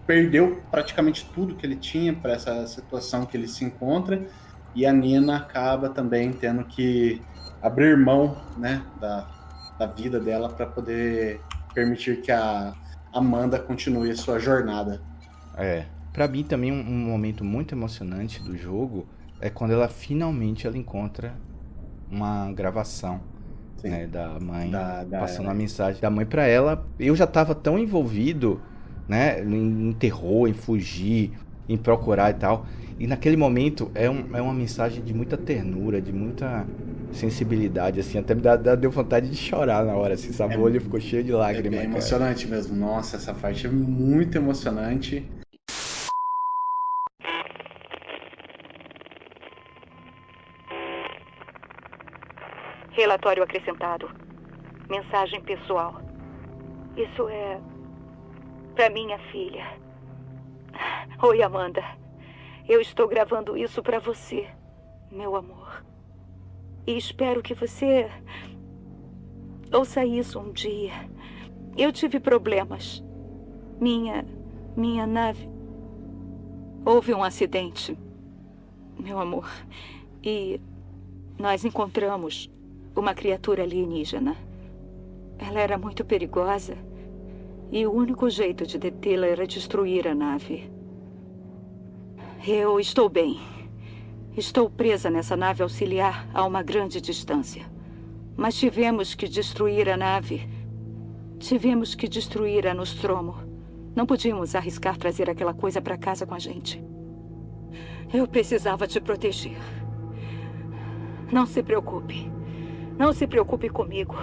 perdeu praticamente tudo que ele tinha para essa situação que ele se encontra, e a Nina acaba também tendo que abrir mão, né, da vida dela para poder permitir que a Amanda continue a sua jornada. Pra mim também um momento muito emocionante do jogo é quando ela finalmente encontra uma gravação, né, da mãe, passando a mensagem da mãe pra ela. Eu já tava tão envolvido, né, em terror, em fugir, em procurar e tal. E naquele momento é uma mensagem de muita ternura, de muita sensibilidade, assim, até deu vontade de chorar na hora, assim, sabe? O olho ficou cheio de lágrimas. É bem emocionante mesmo. Nossa, essa parte é muito emocionante. Relatório acrescentado. Mensagem pessoal. Isso é para minha filha. Oi, Amanda. Eu estou gravando isso para você, meu amor. E espero que você ouça isso um dia. Eu tive problemas. Minha nave... Houve um acidente, meu amor. E nós encontramos uma criatura alienígena. Ela era muito perigosa. E o único jeito de detê-la era destruir a nave. Eu estou bem. Estou presa nessa nave auxiliar a uma grande distância. Mas tivemos que destruir a nave. Tivemos que destruir a Nostromo. Não podíamos arriscar trazer aquela coisa para casa com a gente. Eu precisava te proteger. Não se preocupe. Não se preocupe comigo.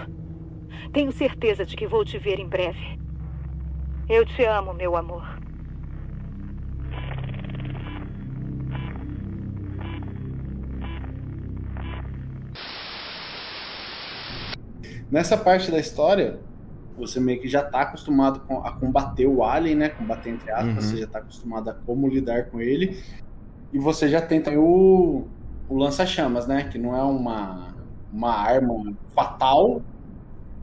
Tenho certeza de que vou te ver em breve. Eu te amo, meu amor. Nessa parte da história, você meio que já tá acostumado a combater o Alien, né? Combater entre aspas, você já tá acostumado a como lidar com ele. E você já tem também o lança-chamas, né? Que não é uma arma fatal.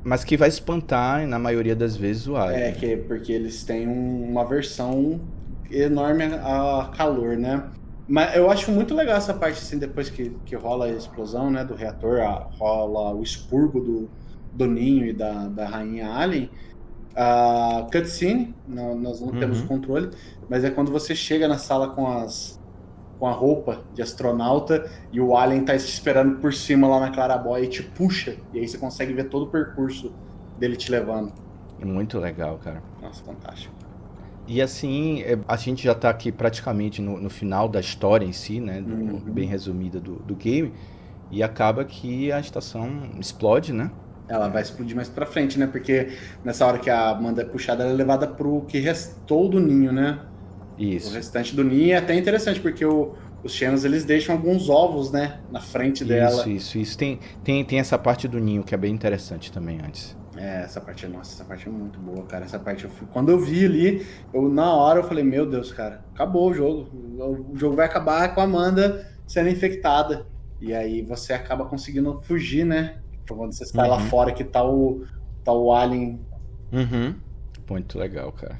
Mas que vai espantar, na maioria das vezes, o Alien. Porque eles têm uma versão enorme a calor, né? Mas eu acho muito legal essa parte, assim, depois que rola a explosão, né, do reator, rola o expurgo do ninho e da rainha Alien. A cutscene, nós não temos controle, mas é quando você chega na sala com a roupa de astronauta e o Alien tá te esperando por cima lá na clarabóia e te puxa, e aí você consegue ver todo o percurso dele te levando. É muito legal, cara. Nossa, fantástico. E assim, a gente já tá aqui praticamente no final da história em si, né, bem resumida do game, e acaba que a estação explode, né? Ela vai explodir mais pra frente, né, porque nessa hora que a Amanda é puxada, ela é levada pro que restou do ninho, né? Isso. O restante do ninho é até interessante, porque os Xenos, eles deixam alguns ovos, né, na frente dela. Isso. Tem essa parte do ninho que é bem interessante também antes. Essa parte é muito boa, cara. Essa parte, quando eu vi ali, na hora eu falei, meu Deus, cara, acabou o jogo. O jogo vai acabar com a Amanda sendo infectada. E aí você acaba conseguindo fugir, né? Quando você sai lá fora que tá o Alien. Muito legal, cara.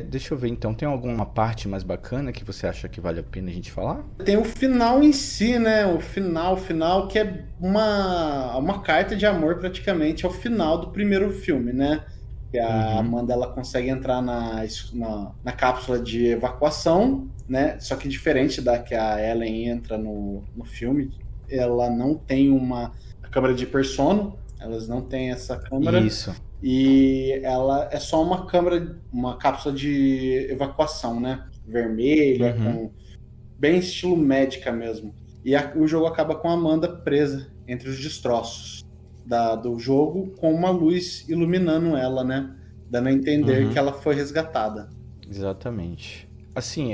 Deixa eu ver então, tem alguma parte mais bacana que você acha que vale a pena a gente falar? Tem o final em si, né? O final que é uma carta de amor praticamente ao final do primeiro filme, né? E a Amanda, ela consegue entrar na cápsula de evacuação, né? Só que diferente da que a Ellen entra no filme, ela não tem uma câmera de hipersono, elas não têm essa câmera. Isso. E ela é só uma cápsula de evacuação, né? Vermelha, com bem estilo médica mesmo. E o jogo acaba com a Amanda presa entre os destroços do jogo, com uma luz iluminando ela, né? Dando a entender que ela foi resgatada. Exatamente. Assim,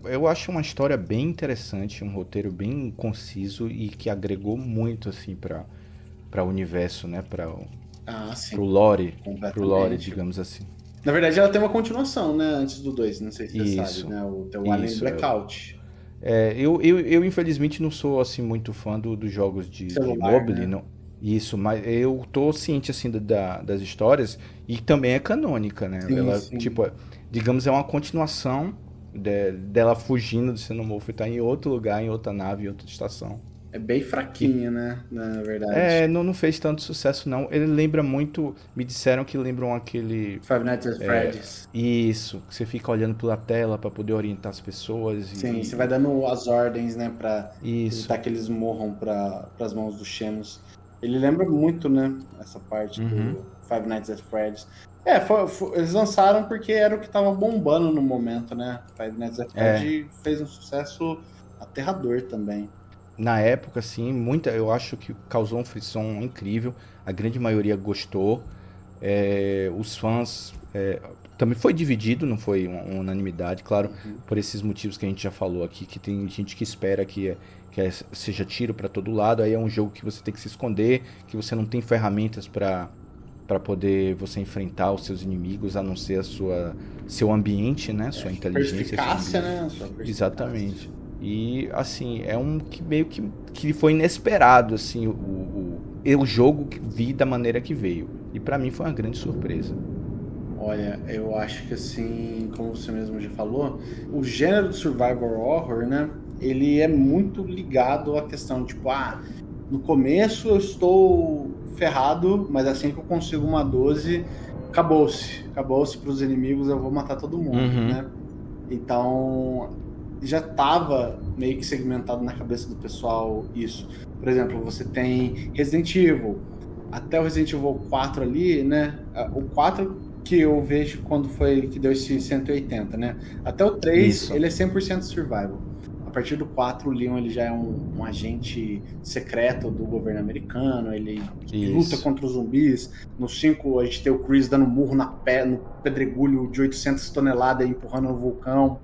eu acho uma história bem interessante, um roteiro bem conciso e que agregou muito, assim, para o universo, né? Sim. Pro lore, digamos assim. Na verdade, ela tem uma continuação, né? Antes do 2, não sei se você sabe, né? O The Alien Blackout. Eu infelizmente não sou, assim, muito fã dos jogos de mobile, né? Não. Isso, mas eu tô ciente, assim, das histórias, e também é canônica, né? Sim, ela, sim. tipo, digamos, é uma continuação dela fugindo do Xenomorph e tá em outro lugar, em outra nave, em outra estação. É bem fraquinho, né? Na verdade. Não fez tanto sucesso, não. Ele lembra muito... Me disseram que lembram aquele... Five Nights at Freddy's. Isso, que você fica olhando pela tela pra poder orientar as pessoas. Sim, você vai dando as ordens, né? Pra Isso. evitar que eles morram pras mãos dos Xenos. Ele lembra muito, né? Essa parte do Five Nights at Freddy's. Eles lançaram porque era o que tava bombando no momento, né? Five Nights at Freddy's fez um sucesso aterrador também. Na época, assim, eu acho que causou um frisson incrível. A grande maioria gostou. Os fãs... também foi dividido, não foi uma unanimidade, claro, por esses motivos que a gente já falou aqui, que tem gente que espera que seja tiro para todo lado, aí é um jogo que você tem que se esconder, que você não tem ferramentas para poder você enfrentar os seus inimigos, a não ser seu ambiente, né, sua inteligência. Perspicácia, né? Exatamente. E, assim, é que meio que foi inesperado, assim, o jogo que vi da maneira que veio. E para mim foi uma grande surpresa. Olha, eu acho que, assim, como você mesmo já falou, o gênero do survival horror, né, ele é muito ligado à questão, tipo, no começo eu estou ferrado, mas assim que eu consigo uma 12, acabou-se pros inimigos, eu vou matar todo mundo, né? Então, já estava meio que segmentado na cabeça do pessoal isso. Por exemplo, você tem Resident Evil, até o Resident Evil 4 ali, né, o 4... que eu vejo quando foi que deu esse 180, né? Até o 3, ele é 100% survival. A partir do 4, o Leon ele já é um agente secreto do governo americano, ele luta contra os zumbis. No 5, a gente tem o Chris dando murro no pedregulho de 800 toneladas empurrando no vulcão.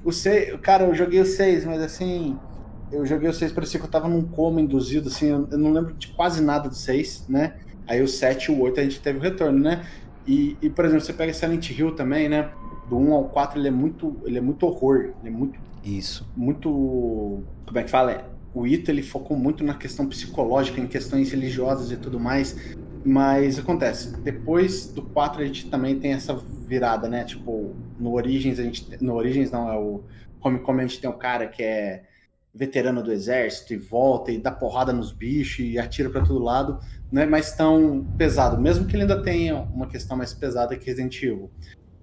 O 6, cara, eu joguei o 6, mas assim... Eu joguei o 6, parecia que eu tava num coma induzido, assim, eu não lembro de quase nada do 6, né? Aí o 7 e o 8 a gente teve o retorno, né? E por exemplo, você pega Silent Hill também, né? Do 1 ao 4 ele é muito horror. Ele é muito... Isso. Muito... Como é que fala? O Ito, ele focou muito na questão psicológica, em questões religiosas e tudo mais. Mas acontece, depois do 4 a gente também tem essa virada, né? Tipo, no Origins No Origins não, é o Homecoming, a gente tem um cara que é veterano do exército e volta e dá porrada nos bichos e atira pra todo lado. Não é mais tão pesado, mesmo que ele ainda tenha uma questão mais pesada que Resident Evil.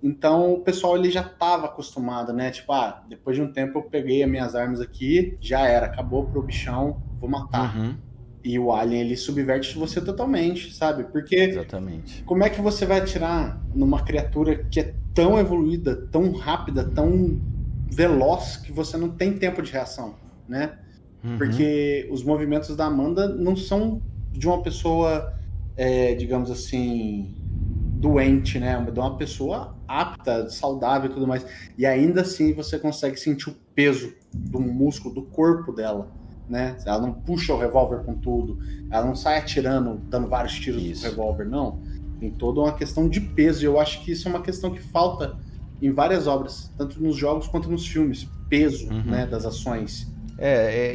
Então o pessoal ele já estava acostumado, né? Tipo, depois de um tempo eu peguei as minhas armas aqui, já era, acabou pro bichão, vou matar. E o Alien ele subverte você totalmente, sabe? Porque exatamente. Como é que você vai atirar numa criatura que é tão evoluída, tão rápida, tão veloz que você não tem tempo de reação, né? Porque os movimentos da Amanda não são de uma pessoa, digamos assim, doente, né? De uma pessoa apta, saudável e tudo mais. E ainda assim você consegue sentir o peso do músculo, do corpo dela, né? Ela não puxa o revólver com tudo, ela não sai atirando, dando vários tiros do revólver, não. Tem toda uma questão de peso, e eu acho que isso é uma questão que falta em várias obras, tanto nos jogos quanto nos filmes. Peso, né, das ações.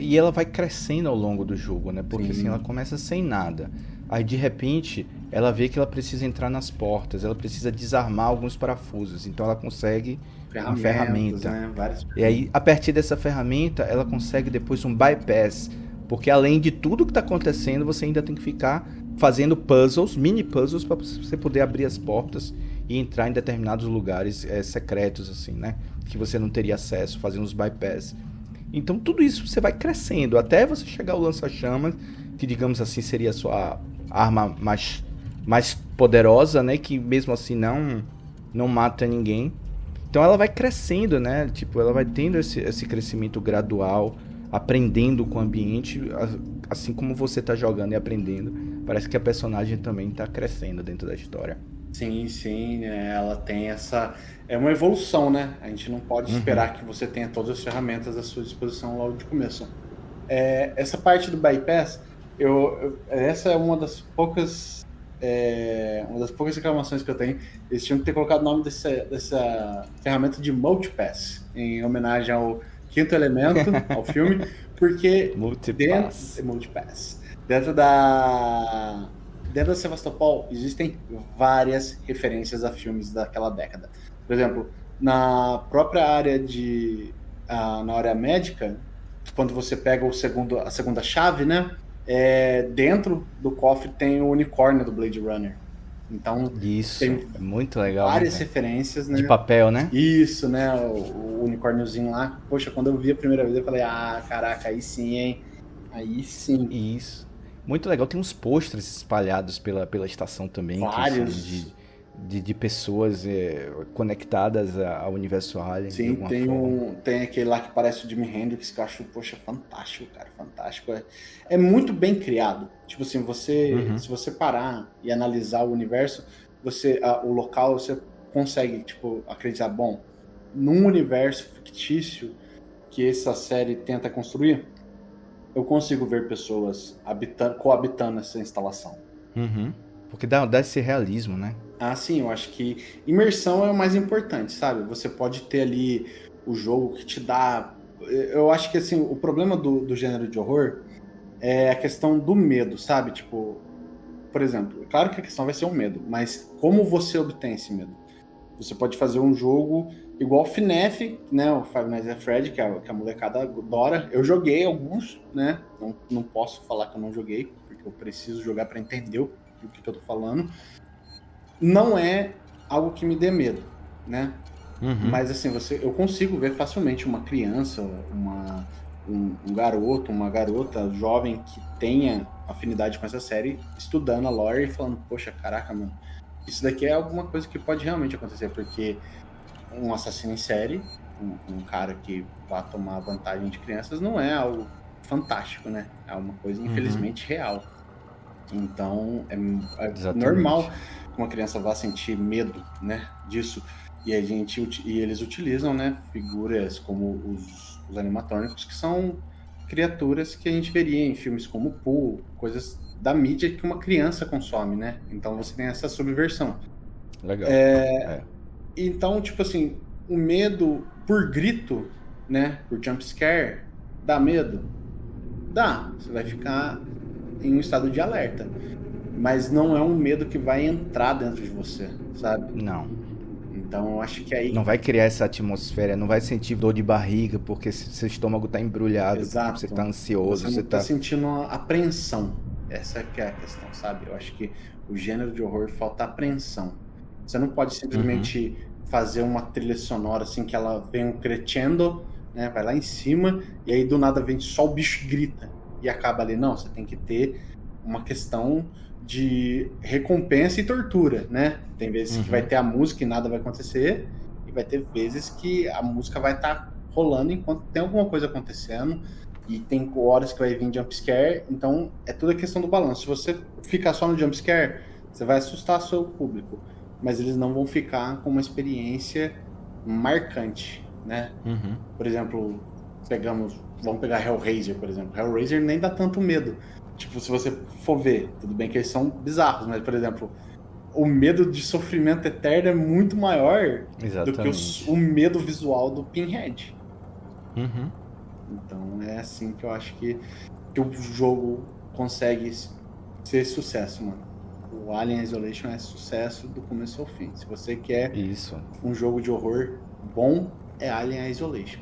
E ela vai crescendo ao longo do jogo, né? Porque assim, ela começa sem nada. Aí de repente, ela vê que ela precisa entrar nas portas, ela precisa desarmar alguns parafusos. Então ela consegue uma ferramenta. Né? E aí, a partir dessa ferramenta, ela consegue depois um bypass. Porque além de tudo que está acontecendo, você ainda tem que ficar fazendo puzzles, mini puzzles, para você poder abrir as portas e entrar em determinados lugares secretos, assim, né? Que você não teria acesso, fazendo os bypass. Então tudo isso você vai crescendo, até você chegar ao lança-chamas, que digamos assim seria a sua arma mais poderosa, né? Que mesmo assim não mata ninguém. Então ela vai crescendo, né? Tipo, ela vai tendo esse crescimento gradual, aprendendo com o ambiente, assim como você tá jogando e aprendendo. Parece que a personagem também tá crescendo dentro da história. Sim, sim, ela tem essa... É uma evolução, né? A gente não pode esperar que você tenha todas as ferramentas à sua disposição logo de começo. Essa parte do bypass, essa é uma das poucas reclamações que eu tenho. Eles tinham que ter colocado o nome dessa ferramenta de multipass, em homenagem ao Quinto Elemento, ao filme, porque multipass. Dentro da Sevastopol existem várias referências a filmes daquela década. Por exemplo, na própria área na área médica, quando você pega a segunda chave, né? Dentro do cofre tem o unicórnio do Blade Runner. Então, isso, tem é muito legal. Várias referências, né? De papel, né? Isso, né? O unicórniozinho lá. Poxa, quando eu vi a primeira vez, eu falei, caraca, aí sim, hein? Aí sim. Isso. Muito legal. Tem uns pôsteres espalhados pela estação também. Vários. Que são de pessoas conectadas ao universo Alien. Sim, tem aquele lá que parece o Jimi Hendrix, que eu acho, poxa, fantástico, cara, fantástico. É muito bem criado. Tipo assim, se você parar e analisar o universo, o local, você consegue, tipo, acreditar, bom, num universo fictício que essa série tenta construir, eu consigo ver pessoas coabitando essa instalação. Porque dá esse realismo, né? Sim, eu acho que imersão é o mais importante, sabe? Você pode ter ali o jogo que te dá... Eu acho que, assim, o problema do gênero de horror é a questão do medo, sabe? Tipo, por exemplo, claro que a questão vai ser o medo, mas como você obtém esse medo? Você pode fazer um jogo igual o FNAF, né? O Five Nights at Freddy's, que a molecada adora. Eu joguei alguns, né? Não posso falar que eu não joguei, porque eu preciso jogar para entender o que eu tô falando. Não é algo que me dê medo, né? Mas assim, eu consigo ver facilmente uma criança, um garoto, uma garota jovem que tenha afinidade com essa série, estudando a lore e falando, poxa, caraca, mano, isso daqui é alguma coisa que pode realmente acontecer, porque um assassino em série, um cara que vai tomar vantagem de crianças, não é algo fantástico, né? É uma coisa, infelizmente, real. Então, é normal que uma criança vá sentir medo, né, disso. E eles utilizam, né, figuras como os animatrônicos, que são criaturas que a gente veria em filmes como Pooh, coisas da mídia que uma criança consome, né? Então você tem essa subversão. Legal. Então, tipo assim, o medo por grito, né, por jumpscare, dá medo? Dá. Você vai ficar em um estado de alerta. Mas não é um medo que vai entrar dentro de você, sabe? Não. Então eu acho que aí... Não vai criar essa atmosfera, não vai sentir dor de barriga porque seu estômago tá embrulhado, Exato. Você tá ansioso, você tá sentindo uma apreensão. Essa que é a questão, sabe? Eu acho que o gênero de horror falta apreensão. Você não pode simplesmente fazer uma trilha sonora assim que ela vem um crescendo, né? Vai lá em cima e aí do nada vem só o bicho grita e acaba ali. Não, você tem que ter uma questão de recompensa e tortura, né? Tem vezes que vai ter a música e nada vai acontecer, e vai ter vezes que a música vai estar rolando enquanto tem alguma coisa acontecendo, e tem horas que vai vir jumpscare, então é toda a questão do balanço. Se você ficar só no jumpscare, você vai assustar seu público, mas eles não vão ficar com uma experiência marcante, né? Por exemplo, vamos pegar Hellraiser, por exemplo. Hellraiser nem dá tanto medo. Tipo, se você for ver, tudo bem que eles são bizarros, mas, por exemplo, o medo de sofrimento eterno é muito maior do que o medo visual do Pinhead. Então é assim que eu acho que o jogo consegue ser sucesso, mano. O Alien Isolation é sucesso do começo ao fim. Se você quer um jogo de horror bom, é Alien Isolation.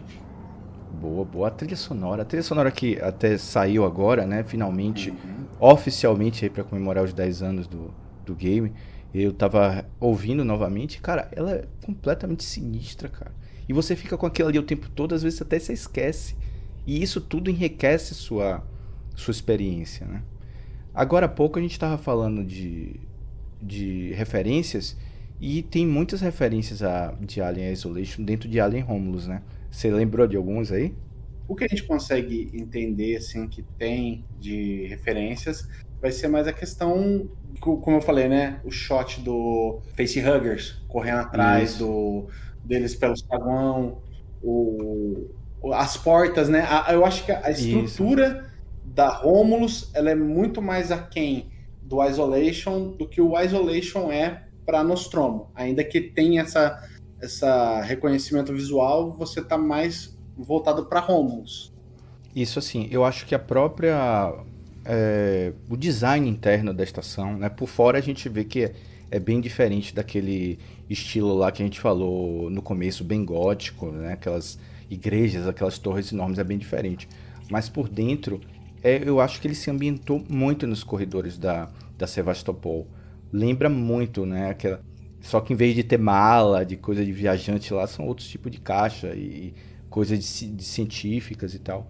Boa trilha sonora. A trilha sonora que até saiu agora, né? Finalmente oficialmente aí para comemorar os 10 anos do game, eu tava ouvindo novamente, cara, ela é completamente sinistra, cara. E você fica com aquilo ali o tempo todo, às vezes até você esquece. E isso tudo enriquece sua experiência, né? Agora há pouco a gente tava falando de referências, e tem muitas referências de Alien Isolation dentro de Alien Romulus, né? Você lembrou de alguns aí? O que a gente consegue entender, assim, que tem de referências, vai ser mais a questão, como eu falei, né? O shot do Facehuggers correndo atrás deles pelo saguão, as portas, né? Eu acho que a estrutura da Romulus, ela é muito mais aquém do Isolation do que o Isolation é para Nostromo. Ainda que tenha essa reconhecimento visual, você tá mais voltado para Romulus. Isso, assim, eu acho que a própria... o design interno da estação, né? Por fora a gente vê que é bem diferente daquele estilo lá que a gente falou no começo, bem gótico, né? Aquelas igrejas, aquelas torres enormes, é bem diferente. Mas por dentro, eu acho que ele se ambientou muito nos corredores da Sevastopol. Lembra muito, né? Só que em vez de ter mala, de coisa de viajante lá, são outros tipos de caixa e coisas de científicas e tal.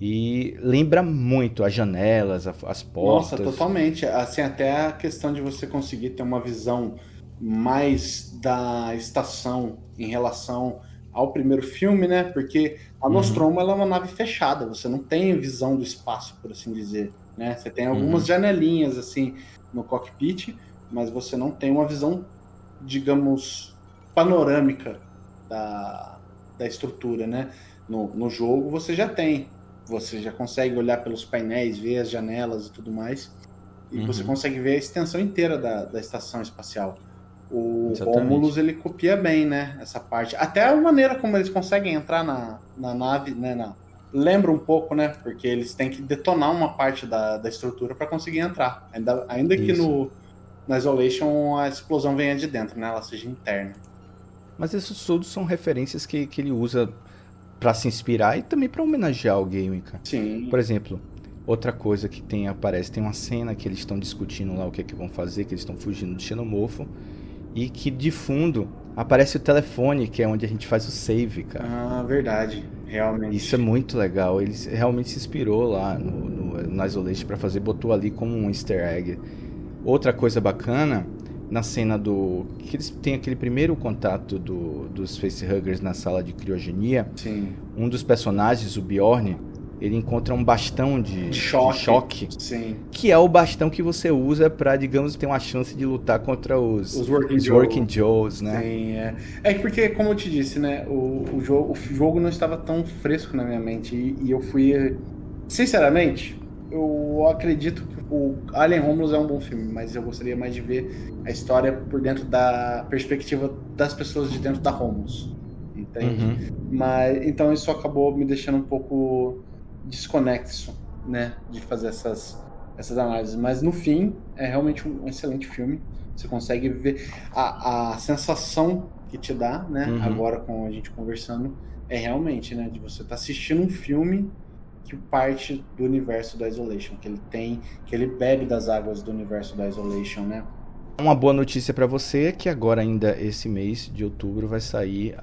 E lembra muito as janelas, as portas. Nossa, totalmente. Assim, até a questão de você conseguir ter uma visão mais da estação em relação ao primeiro filme, né? Porque a Nostromo ela é uma nave fechada, você não tem visão do espaço, por assim dizer, né? Você tem algumas janelinhas assim no cockpit, mas você não tem uma visão, digamos, panorâmica da estrutura, né? No jogo você já tem. Você já consegue olhar pelos painéis, ver as janelas e tudo mais. E você consegue ver a extensão inteira da estação espacial. O Romulus, ele copia bem, né? Essa parte. Até a maneira como eles conseguem entrar na nave, né? Lembra um pouco, né? Porque eles têm que detonar uma parte da estrutura para conseguir entrar. Ainda que na Isolation a explosão venha de dentro, né? Ela seja interna. Mas esses todos são referências que ele usa para se inspirar e também para homenagear o game, cara. Sim. Por exemplo, outra coisa que aparece, tem uma cena que eles estão discutindo lá o que é que vão fazer, que eles estão fugindo do xenomorfo, e que de fundo aparece o telefone, que é onde a gente faz o save, cara. Ah, verdade. Realmente. Isso é muito legal. Ele realmente se inspirou lá no Isolation para fazer, botou ali como um easter egg. Outra coisa bacana, na cena que eles têm aquele primeiro contato dos facehuggers na sala de criogenia. Sim. Um dos personagens, o Bjorn, ele encontra um bastão de choque. Sim. Que é o bastão que você usa para, digamos, ter uma chance de lutar contra os Working Joes, né? Sim, é porque, como eu te disse, né, o jogo não estava tão fresco na minha mente e eu fui... Sinceramente, eu acredito que o Alien Romulus é um bom filme, mas eu gostaria mais de ver a história por dentro da perspectiva das pessoas de dentro da Romulus, entende? Mas, então isso acabou me deixando um pouco desconexo, né, de fazer essas análises, mas no fim é realmente um excelente filme. Você consegue ver a sensação que te dá, né, agora com a gente conversando, é realmente, né, de você estar assistindo um filme que parte do universo da Isolation, que ele bebe das águas do universo da Isolation, né. Uma boa notícia para você é que agora, ainda esse mês de outubro, vai sair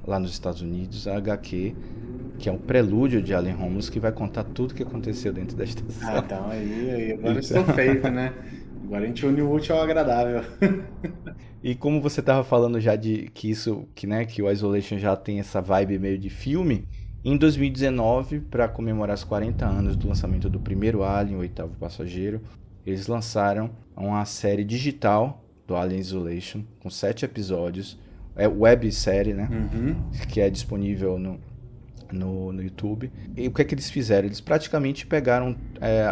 lá nos Estados Unidos a HQ, que é um prelúdio de Alien Romulus, que vai contar tudo o que aconteceu dentro da estação. Ah, então aí agora estou feito, né? Agora a gente une o útil ao agradável. E como você estava falando já que o Isolation já tem essa vibe meio de filme, em 2019, para comemorar os 40 anos do lançamento do primeiro Alien, o oitavo passageiro, eles lançaram uma série digital do Alien Isolation, com 7 episódios, websérie, né? Que é disponível no YouTube. E o que é que eles fizeram? Eles praticamente pegaram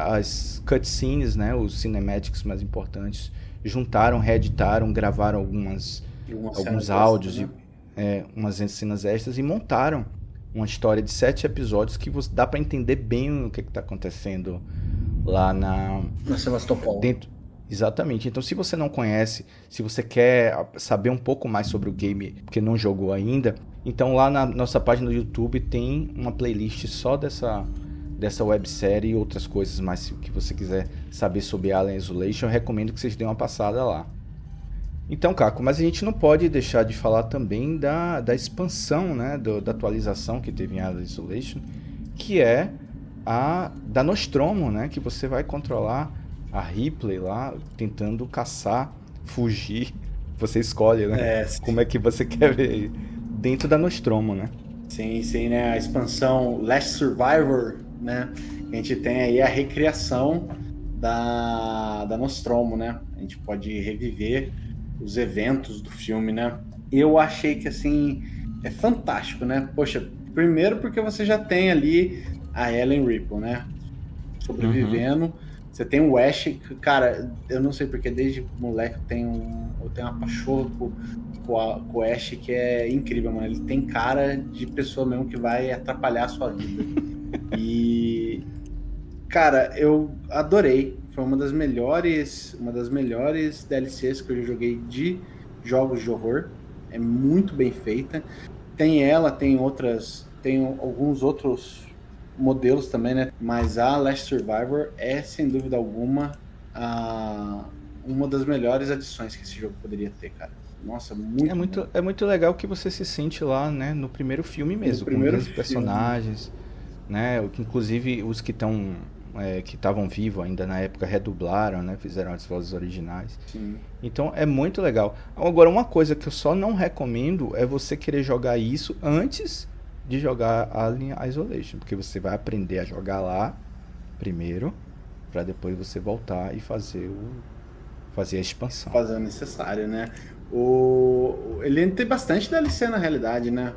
as cutscenes, né? Os cinematics mais importantes, juntaram, reeditaram, gravaram alguns áudios, né? Umas cenas extras e montaram uma história de 7 episódios que dá para entender bem o que está acontecendo lá na Sevastopol. Exatamente. Então, se você não conhece, se você quer saber um pouco mais sobre o game, porque não jogou ainda, então lá na nossa página do YouTube tem uma playlist só dessa websérie e outras coisas mais que você quiser saber sobre Alien Isolation, eu recomendo que vocês deem uma passada lá. Então, Caco, mas a gente não pode deixar de falar também da expansão, né, da atualização que teve em Alien Isolation, que é a da Nostromo, né, que você vai controlar a Ripley lá, tentando caçar, fugir. Você escolhe, né? Como é que você quer ver dentro da Nostromo, né? Sim, né? A expansão Last Survivor, né? A gente tem aí a recriação da Nostromo, né? A gente pode reviver os eventos do filme, né? Eu achei que, assim, é fantástico, né? Poxa, primeiro porque você já tem ali a Ellen Ripley, né? Sobrevivendo. Você tem o Ash, cara, eu não sei porque desde moleque eu tenho uma paixão com o Ash que é incrível, mano. Ele tem cara de pessoa mesmo que vai atrapalhar a sua vida. E, cara, eu adorei. Foi uma das melhores DLCs que eu já joguei de jogos de horror. É muito bem feita. Tem alguns outros modelos também, né? Mas a Last Survivor é, sem dúvida alguma, uma das melhores adições que esse jogo poderia ter, cara. Nossa, é muito legal que você se sente lá, né? No primeiro filme mesmo, com os personagens, né? Inclusive os que estavam vivos ainda na época redublaram, né? Fizeram as vozes originais. Sim. Então é muito legal. Agora, uma coisa que eu só não recomendo é você querer jogar isso antes de jogar Alien Isolation, porque você vai aprender a jogar lá primeiro, para depois você voltar e fazer a expansão. Fazer o necessário, né? Ele tem bastante DLC na realidade, né?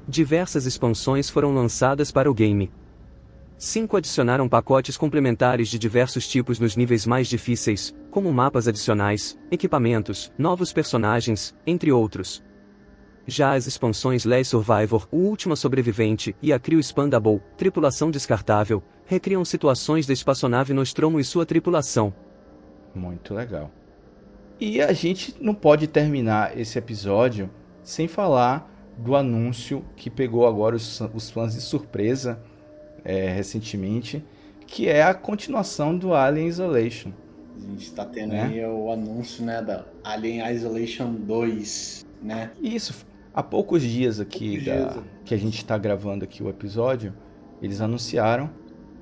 Diversas expansões foram lançadas para o game. 5 adicionaram pacotes complementares de diversos tipos nos níveis mais difíceis, como mapas adicionais, equipamentos, novos personagens, entre outros. Já as expansões Last Survivor, o Última Sobrevivente, e a Crew Expandable, Tripulação Descartável, recriam situações da espaçonave Nostromo e sua tripulação. Muito legal. E a gente não pode terminar esse episódio sem falar do anúncio que pegou agora os fãs de surpresa recentemente, que é a continuação do Alien Isolation. A gente está tendo aí o anúncio, né, da Alien Isolation 2, né? Isso. Há poucos dias aqui que a gente está gravando aqui o episódio, eles anunciaram,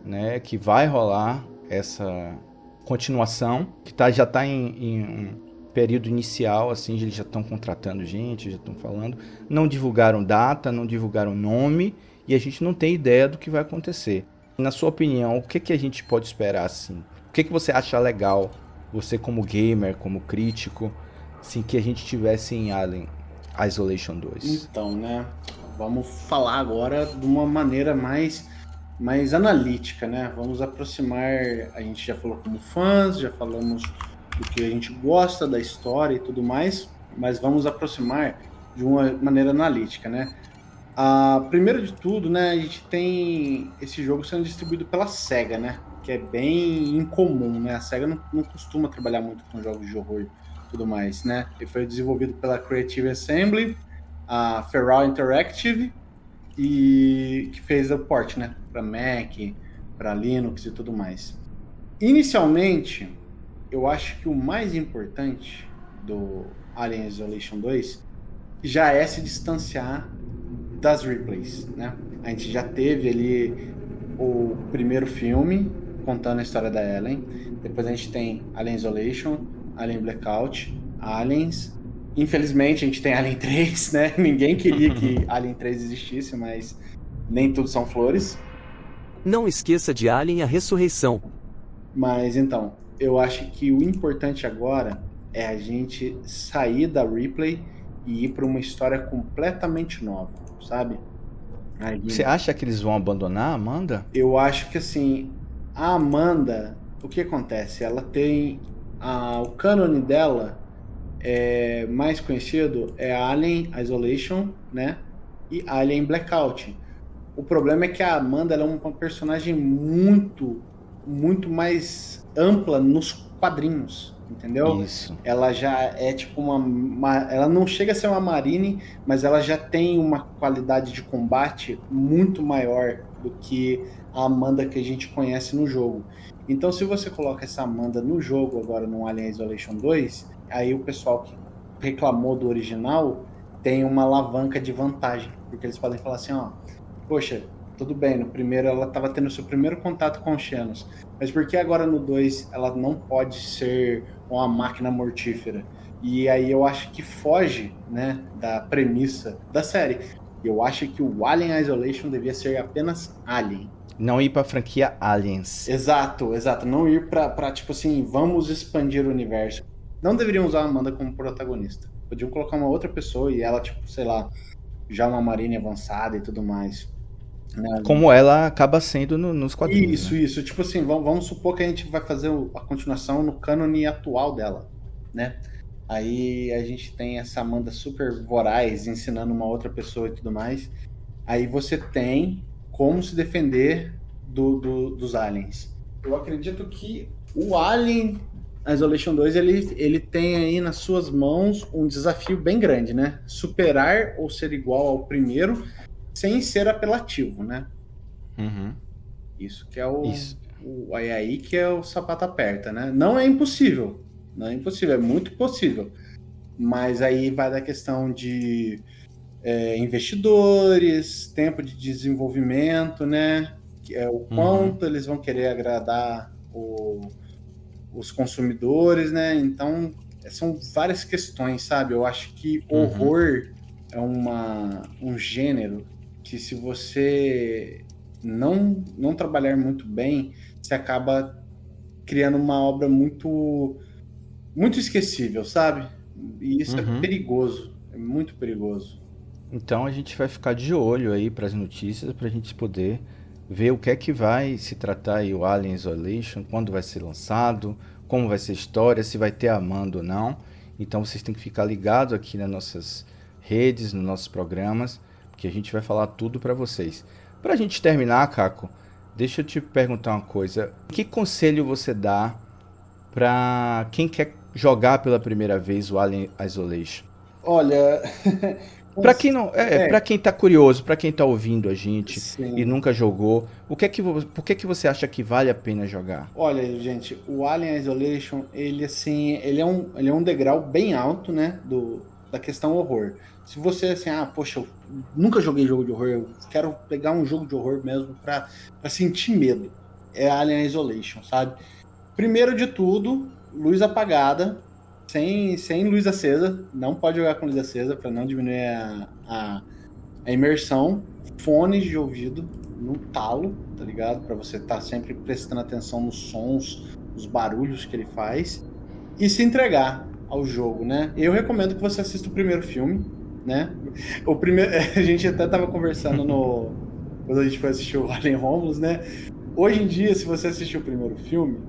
né, que vai rolar essa continuação, que já está em um período inicial, assim, eles já estão contratando gente, já estão falando. Não divulgaram data, não divulgaram nome, e a gente não tem ideia do que vai acontecer. Na sua opinião, o que a gente pode esperar, assim? O que você acha legal, você como gamer, como crítico, assim, que a gente tivesse em Alien Isolation 2? Então, né, vamos falar agora de uma maneira mais analítica, né? Vamos aproximar, a gente já falou como fãs, já falamos do que a gente gosta da história e tudo mais, mas vamos aproximar de uma maneira analítica, né? Primeiro de tudo, né, a gente tem esse jogo sendo distribuído pela SEGA, né? Que é bem incomum, né? A SEGA não costuma trabalhar muito com jogos de horror e tudo mais, né? Ele foi desenvolvido pela Creative Assembly, a Feral Interactive, e que fez o port, né? Para Mac, para Linux e tudo mais. Inicialmente, eu acho que o mais importante do Alien Isolation 2 já é se distanciar das replays, né? A gente já teve ali o primeiro filme contando a história da Ellen, depois a gente tem Alien Isolation, Alien Blackout, Aliens, infelizmente a gente tem Alien 3, né? Ninguém queria que Alien 3 existisse, mas nem tudo são flores. Não esqueça de Alien a Ressurreição. Mas então, eu acho que o importante agora é a gente sair da replay e ir para uma história completamente nova, sabe? Aí, você acha que eles vão abandonar a Amanda? Eu acho que assim, a Amanda, o que acontece? Ela tem o cânone dela mais conhecido é Alien Isolation, né? E Alien Blackout. O problema é que a Amanda ela é uma personagem muito mais ampla nos quadrinhos. entendeu? Isso. Ela já é tipo ela não chega a ser uma Marine, mas ela já tem uma qualidade de combate muito maior do que a Amanda que a gente conhece no jogo. Então, se você coloca essa Amanda no jogo agora, no Alien Isolation 2, aí o pessoal que reclamou do original tem uma alavanca de vantagem, porque eles podem falar assim, ó, poxa, tudo bem, no primeiro ela estava tendo seu primeiro contato com os Xenos, mas por que agora no 2 ela não pode ser uma máquina mortífera? E aí eu acho que foge, né, da premissa da série. Eu acho que o Alien Isolation devia ser apenas Alien. Não ir pra franquia Aliens. Exato. Não ir pra tipo assim, vamos expandir o universo. Não deveriam usar a Amanda como protagonista. Podiam colocar uma outra pessoa e ela, tipo, sei lá, já uma Marine avançada e tudo mais. Né? Como ela acaba sendo nos quadrinhos. Isso. Tipo assim, vamos supor que a gente vai fazer a continuação no cânone atual dela, né? Aí a gente tem essa Amanda super voraz ensinando uma outra pessoa e tudo mais. Aí você tem como se defender dos aliens. Eu acredito que o Alien Isolation 2 ele tem aí nas suas mãos um desafio bem grande, né? Superar ou ser igual ao primeiro sem ser apelativo, né? Uhum. Isso que é aí que é o sapato aperta, né? Não é impossível, é muito possível. Mas aí vai da questão de investidores, tempo de desenvolvimento, né? O quanto eles vão querer agradar os consumidores, né? Então, são várias questões, sabe? Eu acho que horror é um gênero que, se você não trabalhar muito bem, você acaba criando uma obra muito, muito esquecível, sabe? E isso é perigoso, é muito perigoso. Então a gente vai ficar de olho aí para as notícias, para a gente poder ver o que é que vai se tratar aí o Alien Isolation, quando vai ser lançado, como vai ser a história, se vai ter Amanda ou não. Então vocês têm que ficar ligados aqui nas nossas redes, nos nossos programas, porque a gente vai falar tudo para vocês. Para a gente terminar, Caco, deixa eu te perguntar uma coisa. Que conselho você dá para quem quer jogar pela primeira vez o Alien Isolation? Olha... Para quem não, para quem tá curioso, para quem tá ouvindo a gente Sim. e nunca jogou, por que que você acha que vale a pena jogar? Olha, gente, o Alien Isolation, ele é um degrau bem alto, né, da questão horror. Se você assim, poxa, eu nunca joguei jogo de horror, eu quero pegar um jogo de horror mesmo pra sentir medo. É Alien Isolation, sabe? Primeiro de tudo, luz apagada. Sem luz acesa, não pode jogar com luz acesa para não diminuir a imersão. Fones de ouvido no talo, tá ligado? Para você estar sempre prestando atenção nos sons, nos barulhos que ele faz e se entregar ao jogo, né? Eu recomendo que você assista o primeiro filme, né? O primeiro, a gente até tava conversando quando a gente foi assistir o Alien Romulus, né? Hoje em dia, se você assistir o primeiro filme,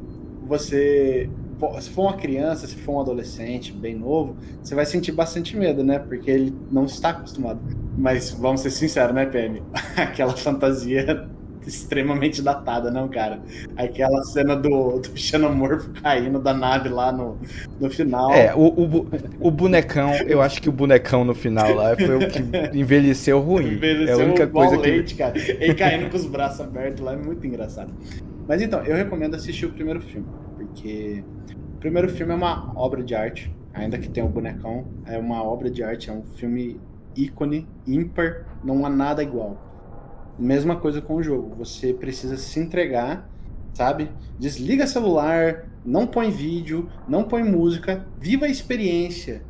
se for uma criança, se for um adolescente bem novo, você vai sentir bastante medo, né? Porque ele não está acostumado. Mas vamos ser sinceros, né, PM? Aquela fantasia extremamente datada, não, cara? Aquela cena do xenomorfo caindo da nave lá no final. O bonecão, eu acho que o bonecão no final lá foi o que envelheceu ruim. Envelheceu é a única coisa leite, cara. Ele caindo com os braços abertos lá é muito engraçado. Mas então, eu recomendo assistir o primeiro filme, porque o primeiro filme é uma obra de arte, ainda que tenha o bonecão, é uma obra de arte, é um filme ícone, ímpar, não há nada igual. Mesma coisa com o jogo, você precisa se entregar, sabe? Desliga celular, não põe vídeo, não põe música, viva a experiência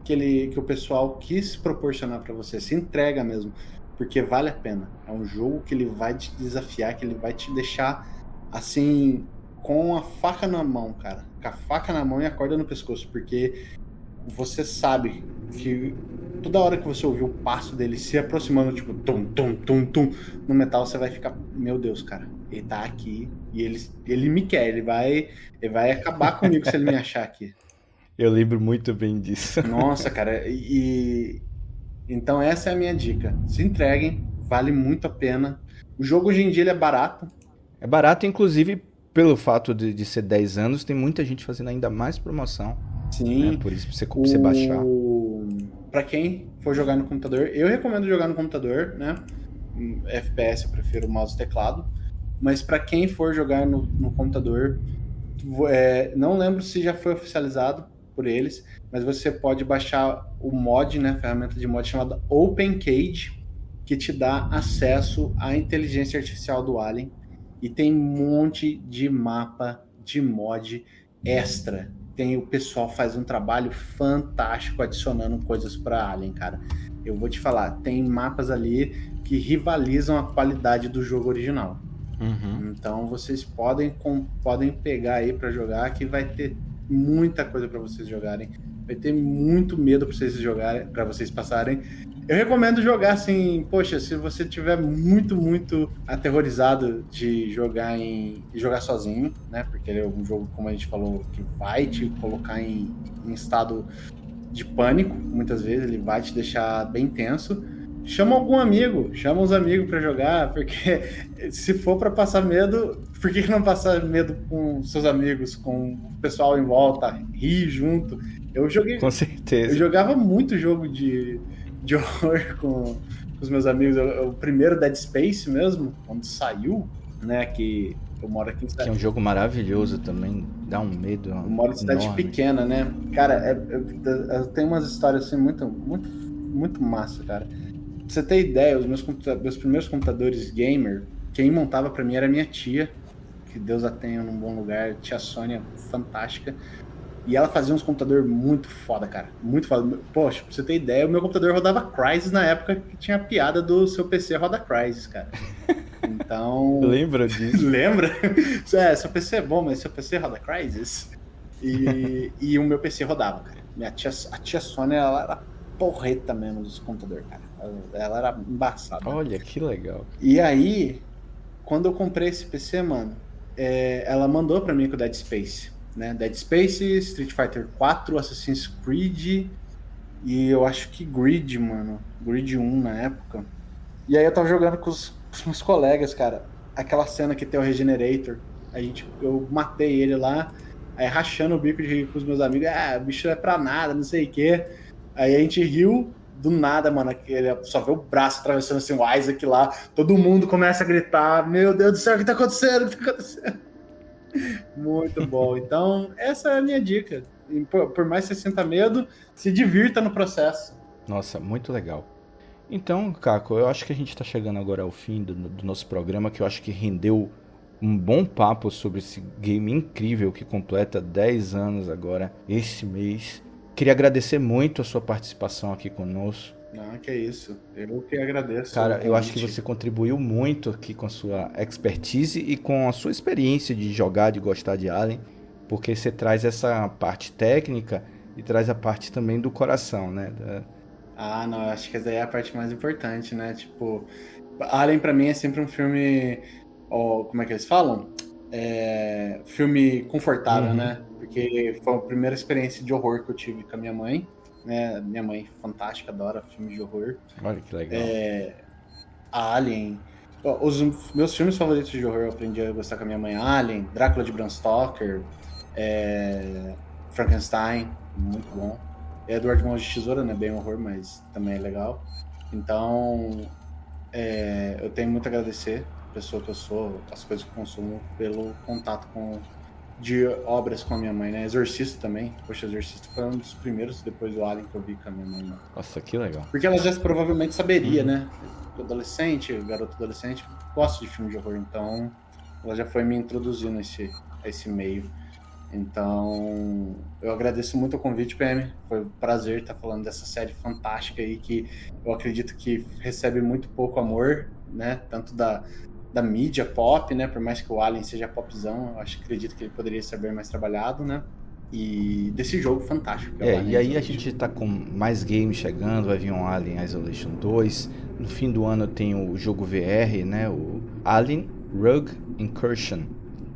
que o pessoal quis proporcionar pra você, se entrega mesmo, porque vale a pena. É um jogo que ele vai te desafiar, que ele vai te deixar assim, com a faca na mão, cara. Com a faca na mão e a corda no pescoço, porque você sabe que toda hora que você ouvir o passo dele se aproximando, tipo, tum, tum, tum, tum, no metal, você vai ficar, meu Deus, cara, ele tá aqui e ele me quer, ele vai acabar comigo se ele me achar aqui. Eu lembro muito bem disso. Nossa, cara, então essa é a minha dica. Se entreguem, vale muito a pena. O jogo hoje em dia ele é barato. É barato, inclusive, pelo fato de ser 10 anos, tem muita gente fazendo ainda mais promoção. Sim. Né? Por isso, pra você baixar. Pra quem for jogar no computador, eu recomendo jogar no computador, né? FPS eu prefiro mouse e teclado. Mas pra quem for jogar no computador, não lembro se já foi oficializado por eles, mas você pode baixar o mod, né? A ferramenta de mod chamada OpenCage, que te dá acesso à inteligência artificial do Alien. E tem um monte de mapa de mod extra. O pessoal faz um trabalho fantástico adicionando coisas para Alien, cara. Eu vou te falar, tem mapas ali que rivalizam a qualidade do jogo original. Então vocês podem pegar aí para jogar, que vai ter muita coisa para vocês jogarem. Vai ter muito medo para vocês jogarem, para vocês passarem. Eu recomendo jogar assim, poxa, se você estiver muito, muito aterrorizado de jogar sozinho, né? Porque ele é um jogo, como a gente falou, que vai te colocar em estado de pânico, muitas vezes, ele vai te deixar bem tenso. Chama algum amigo, chama uns amigos pra jogar, porque se for pra passar medo, por que não passar medo com seus amigos, com o pessoal em volta, rir junto? Com certeza. Eu jogava muito jogo de horror com os meus amigos. O primeiro Dead Space mesmo, quando saiu, né, que eu moro aqui em cidade. Que é um jogo maravilhoso também, dá um medo. Eu moro em cidade pequena, né? Cara, eu tenho umas histórias assim muito, muito, muito massa, cara. Pra você ter ideia, os meus primeiros computadores gamer, quem montava pra mim era minha tia, que Deus a tenha num bom lugar, tia Sônia, fantástica. E ela fazia uns computadores muito foda, cara. Muito foda. Poxa, pra você ter ideia, o meu computador rodava Crysis na época que tinha a piada do seu PC roda Crysis, cara. Então... Lembra disso? Lembra? Seu PC é bom, mas seu PC roda Crysis? E o meu PC rodava, cara. A tia Sônia, ela era porreta mesmo dos computadores, cara. Ela era embaçada. Olha, que legal. E aí, quando eu comprei esse PC, mano, ela mandou pra mim com o Dead Space. Né? Dead Space, Street Fighter 4, Assassin's Creed e eu acho que Grid, mano. Grid 1 na época. E aí eu tava jogando com os meus colegas, cara. Aquela cena que tem o Regenerator. Eu matei ele lá, aí rachando o bico de rir com os meus amigos. O bicho não é pra nada, não sei o quê. Aí a gente riu do nada, mano. Ele só vê o braço atravessando assim, o Isaac lá. Todo mundo começa a gritar: Meu Deus do céu, o que tá acontecendo? O que tá acontecendo? Muito bom. Então, essa é a minha dica. Por mais que você sinta medo, se divirta no processo. Nossa, muito legal. Então, Caco, eu acho que a gente está chegando agora ao fim do nosso programa, que eu acho que rendeu um bom papo sobre esse game incrível que completa 10 anos agora, esse mês. Queria agradecer muito a sua participação aqui conosco. Não, que é isso. Eu que agradeço. Cara, eu acho que você contribuiu muito aqui com a sua expertise e com a sua experiência de jogar, de gostar de Alien, porque você traz essa parte técnica e traz a parte também do coração, né? Não, eu acho que essa daí é a parte mais importante, né? Tipo, Alien pra mim é sempre um filme, como é que eles falam? Filme confortável, né? Porque foi a primeira experiência de horror que eu tive com a minha mãe. Né? Minha mãe, fantástica, adora filmes de horror. Olha que legal. Alien. Os meus filmes favoritos de horror eu aprendi a gostar com a minha mãe: Alien, Drácula de Bram Stoker, Frankenstein, muito bom. Edward Mãos de Tesoura, né? Bem horror, mas também é legal. Então, eu tenho muito a agradecer a pessoa que eu sou, as coisas que eu consumo, pelo contato de obras com a minha mãe, né? Exorcista também. Poxa, Exorcista foi um dos primeiros, depois do Alien, que eu vi com a minha mãe. Nossa, que legal. Porque ela já provavelmente saberia, né? Garoto adolescente, gosto de filme de horror, então ela já foi me introduzindo a esse meio. Então, eu agradeço muito o convite, PM. Foi um prazer estar falando dessa série fantástica aí, que eu acredito que recebe muito pouco amor, né? Tanto da mídia pop, né? Por mais que o Alien seja popzão, eu acredito que ele poderia ser bem mais trabalhado, né? E desse jogo fantástico. E aí a gente tá com mais games chegando, vai vir um Alien Isolation 2. No fim do ano tem o jogo VR, né? O Alien Rogue Incursion,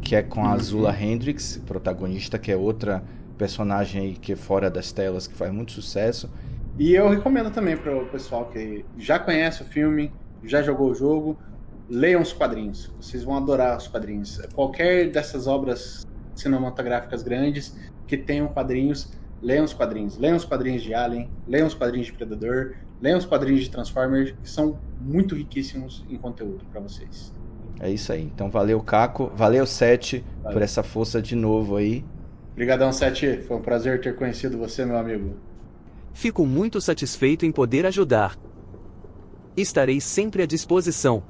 que é com a Azula Hendrix, protagonista, que é outra personagem aí que é fora das telas, que faz muito sucesso. E eu recomendo também para o pessoal que já conhece o filme, já jogou o jogo, leiam os quadrinhos. Vocês vão adorar os quadrinhos. Qualquer dessas obras cinematográficas grandes que tenham quadrinhos, leiam os quadrinhos. Leiam os quadrinhos de Alien, leiam os quadrinhos de Predador, leiam os quadrinhos de Transformers, que são muito riquíssimos em conteúdo para vocês. É isso aí. Então valeu, Caco. Valeu, Sete, por essa força de novo aí. Obrigadão, Sete. Foi um prazer ter conhecido você, meu amigo. Fico muito satisfeito em poder ajudar. Estarei sempre à disposição.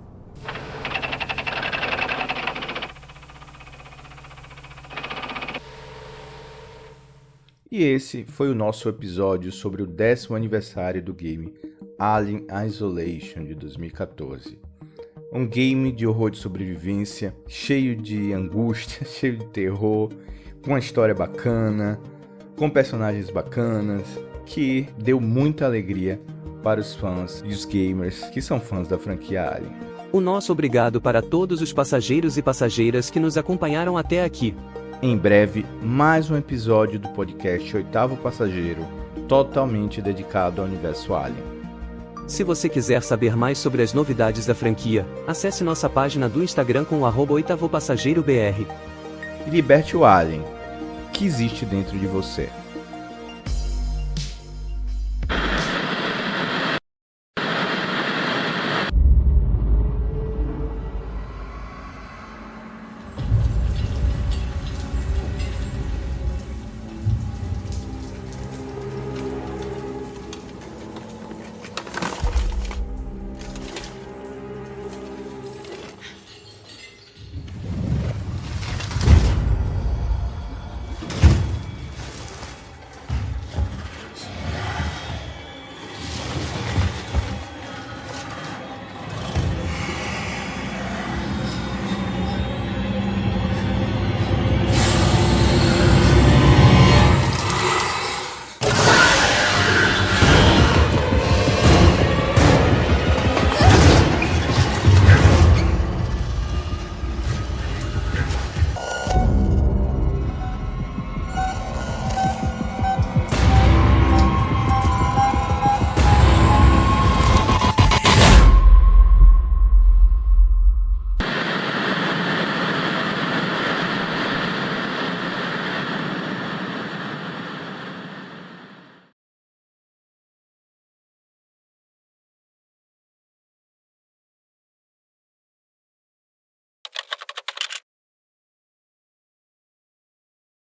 E esse foi o nosso episódio sobre o 10º aniversário do game Alien Isolation de 2014. Um game de horror de sobrevivência, cheio de angústia, cheio de terror, com uma história bacana, com personagens bacanas, que deu muita alegria para os fãs e os gamers que são fãs da franquia Alien. O nosso obrigado para todos os passageiros e passageiras que nos acompanharam até aqui. Em breve, mais um episódio do podcast Oitavo Passageiro, totalmente dedicado ao universo Alien. Se você quiser saber mais sobre as novidades da franquia, acesse nossa página do Instagram com o @oitavopassageirobr. E liberte o Alien, que existe dentro de você.